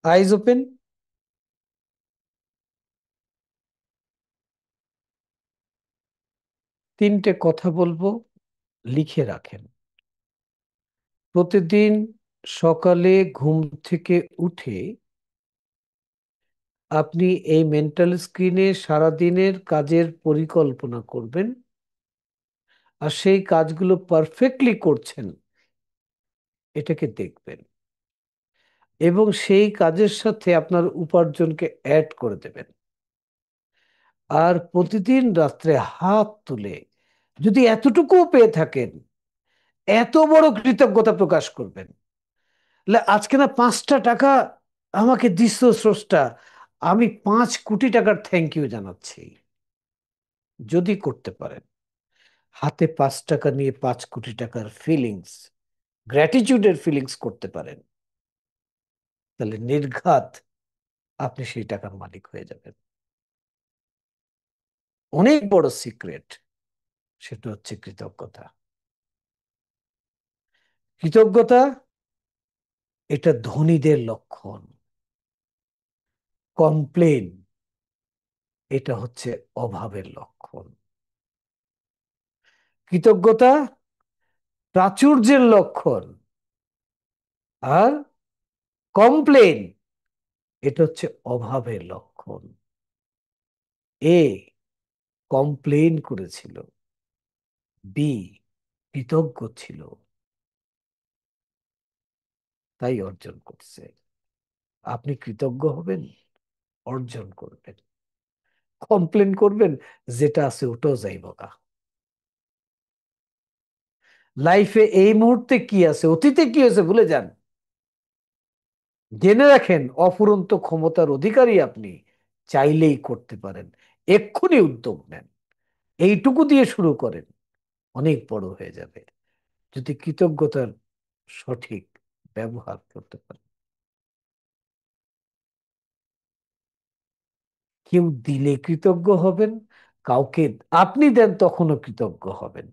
আইজ ওপেন। 3টে কথা বলবো, লিখে রাখেন। প্রতিদিন সকালে ঘুম থেকে উঠে আপনি এই মেন্টাল স্ক্রিনে সারাদিনের কাজের পরিকল্পনা করবেন, আর সেই কাজগুলো পারফেক্টলি করছেন এটাকে দেখবেন, এবং সেই কাজের সাথে আপনার উপার্জনকে অ্যাড করে দেবেন। আর প্রতিদিন রাত্রে হাত তুলে যদি এতটুকুও পেয়ে থাকেন, এত বড় কৃতজ্ঞতা প্রকাশ করবেন, আজকে না 5টা টাকা আমাকে দিচ্ছ স্রষ্টা, আমি 5 কোটি টাকার থ্যাংক ইউ জানাচ্ছি। যদি করতে পারেন, হাতে 5 টাকা নিয়ে 5 কোটি টাকার ফিলিংস, গ্র্যাটিটিউডের ফিলিংস করতে পারেন, তাহলে নির্ঘাত আপনি সেই টাকার মালিক হয়ে যাবেন। অনেক বড় সিক্রেট, সেটা হচ্ছে কৃতজ্ঞতা। কৃতজ্ঞতা এটা ধনীদের লক্ষণ। কমপ্লেন, এটা হচ্ছে অভাবের লক্ষণ। কৃতজ্ঞতা প্রাচুর্যের লক্ষণ। আর কমপ্লেন, এটা হচ্ছে অভাবের লক্ষণ। এ কমপ্লেন করেছিল, বি কৃতজ্ঞ ছিল, তাই অর্জন করছে। আপনি কৃতজ্ঞ হবেন, অর্জন করবেন। কমপ্লেন করবেন, যেটা আছে ওটাও যাইব গা। লাইফে এই মুহূর্তে কি আছে, অতীতে কি হয়েছে ভুলে যান। জেনে রাখেন অফুরন্ত ক্ষমতার অধিকারী আপনি, চাইলেই করতে পারেন। এক্ষুনি উদ্যোগ নেন, এইটুকু দিয়ে শুরু করেন, অনেক বড় হয়ে যাবে যদি কৃতজ্ঞতার সঠিক ব্যবহার করতে পারেন। কেউ দিলে কৃতজ্ঞ হবেন, কাউকে আপনি দেন তখনও কৃতজ্ঞ হবেন।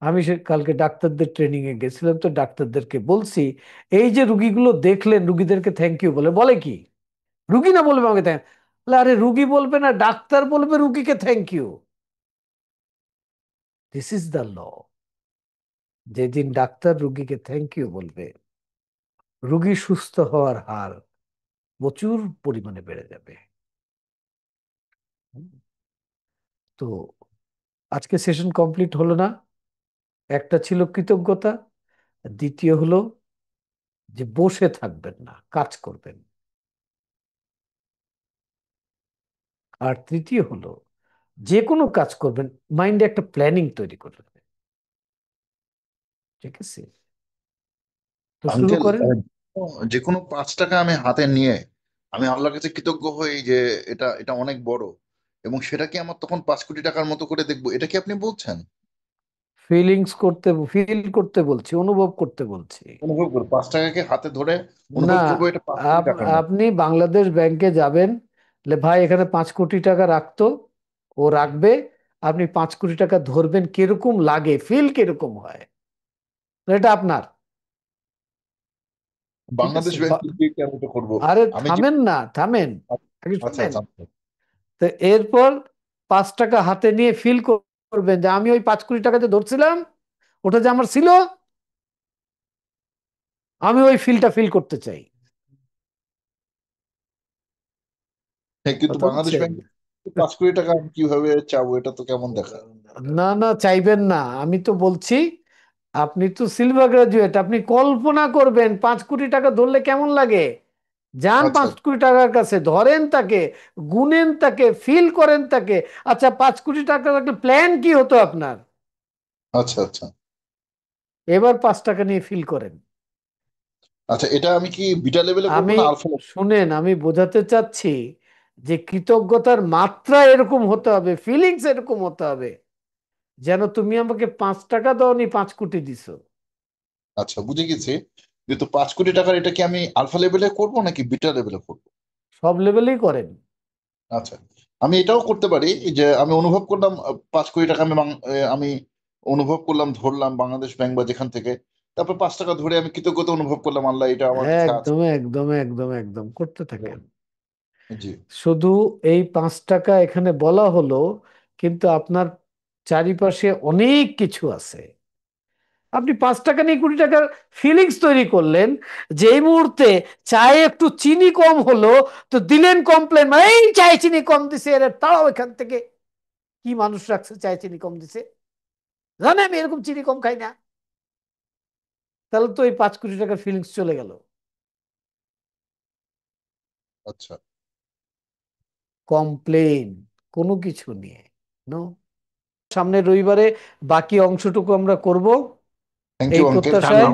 আমি সে কালকে ডাক্তারদের ট্রেনিং এ গেছিলাম, তো ডাক্তারদেরকে বলছি, এই যে রুগীগুলো দেখলেন, রুগীদেরকে থ্যাংক ইউ বলে, বলে কি? রুগী না বলবে আমাকে থ্যাংক, আরে রুগী বলবে না, ডাক্তার বলবে রুগীকে thank you. This is the law. যেদিন ডাক্তার রুগীকে থ্যাংক ইউ বলবে, রুগী সুস্থ হওয়ার হার প্রচুর পরিমাণে বেড়ে যাবে। তো আজকে সেশন কমপ্লিট হলো না। একটা ছিল কৃতজ্ঞতা, দ্বিতীয় হলো যে বসে থাকবেন না, কাজ করবেন। আর তৃতীয় হলো যে কোনো কাজ করবেন, মাইন্ডে একটা প্ল্যানিং তৈরি করবেন। ঠিক আছে, তো শুরু আঙ্কেল, করেন। যে কোনো 5 টাকা আমি হাতে নিয়ে আমি আল্লাহর কাছে কৃতজ্ঞ হই যে এটা এটা অনেক বড়, এবং সেটাকে আমার তখন 5 কোটি টাকার মতো করে দেখবো, এটা কি আপনি বলছেন? ফিলিংস করতে, ফিল করতে বলছি, অনুভব করতে বলছি। অনুভব করবো 5 টাকাকে হাতে ধরে, না, অনুভব করবো এটা 5 কোটি টাকার মতো। আপনি বাংলাদেশ ব্যাংকে যাবেন, বলে, ভাই এখানে 5 কোটি টাকা রাখতো, ও রাখবে। আপনি 5 কোটি টাকা ধরবেন, কিরকম লাগে, ফিল কিরকম হয়, এটা আপনার। ঠিক বাংলাদেশ আছে, ব্যাংক দিয়ে কি আমি এটা করবো? আরে আমি যে থামেন না, থামেন, আগে আচ্ছা শুনেন। আচ্ছা। তো এরপর 5 টাকা হাতে নিয়ে ফিল করবেন যে আমি ওই 5 কোটি টাকা যে ধরছিলাম, ওটা যে আমার ছিল, আমি ওই ফিলটা ফিল করতে চাই। হ্যাঁ, কিন্তু কথা বাংলাদেশ বুঝছেন? ব্যাংক 5 কোটি টাকা আমি কিভাবে চাবো? এটা তো কেমন দেখায়? না না, চাইবেন না, আমি তো বলছি, আপনি তো সিলভার গ্রাজুয়েট, আপনি কল্পনা করবেন 5 কোটি টাকা ধরলে কেমন লাগে। যান আচ্ছা 5 কোটি টাকার কাছে, ধরেন তাকে, গুনেন তাকে, ফিল করেন তাকে। আচ্ছা, 5 কোটি টাকার একটা প্ল্যান কি হতো আপনার? আচ্ছা আচ্ছা। এবার 5 টাকা নিয়ে ফিল করেন। আচ্ছা, এটা আমি কি বিটা লেভেলে করবো আমি, না আলফা লেভেলে? শুনেন, আমি বোঝাতে চাচ্ছি যে কৃতজ্ঞতার মাত্রা এরকম হতে হবে, ফিলিংস এরকম হতে হবে, যেন তুমি আমাকে 5 টাকা দাওনি, 5 কোটি দিছো। আচ্ছা, বুঝে গেছি। কিন্তু 5 কোটি টাকার এটা কি আমি আলফা লেভেলে করবো নাকি বিটা লেভেলে করবো? সব লেভেলেই করেন। আচ্ছা, আমি এটাও করতে পারি যে আমি অনুভব করলাম 5 কোটি টাকা আমি অনুভব করলাম, ধরলাম বাংলাদেশ ব্যাংক বা যেখান থেকে, তারপর 5 টাকা ধরে আমি কৃতজ্ঞতা অনুভব করলাম, আল্লাহ এটা আমার কাছে আছে। একদম একদম একদম একদম করতে থাকেন। জি। শুধু এই 5 টাকা এখানে বলা হলো, কিন্তু আপনার চারিপাশে অনেক কিছু আছে। আপনি 5 টাকা নিয়ে 20 টাকার ফিলিংস তৈরি করলেন। যেই মুহূর্তে চায়ে একটু চিনি কম হলো, তো দিলেন কমপ্লেন, এই চায়ে চিনি কম দিছে, এর তাও এখান থেকে। কি মানুষ রাখছে চায়ে চিনি কম দিছে, জানে আমি এরকম চিনি কম খাই না। তাহলে তো এই 5 কোটি টাকার ফিলিংস চলে গেল। আচ্ছা। কমপ্লেন কোনো কিছু নিয়ে, নো। সামনের রবিবারে বাকি অংশটুকু আমরা করব, থ্যাংক এই ইউ আঙ্কেল। প্রত্যাশায়।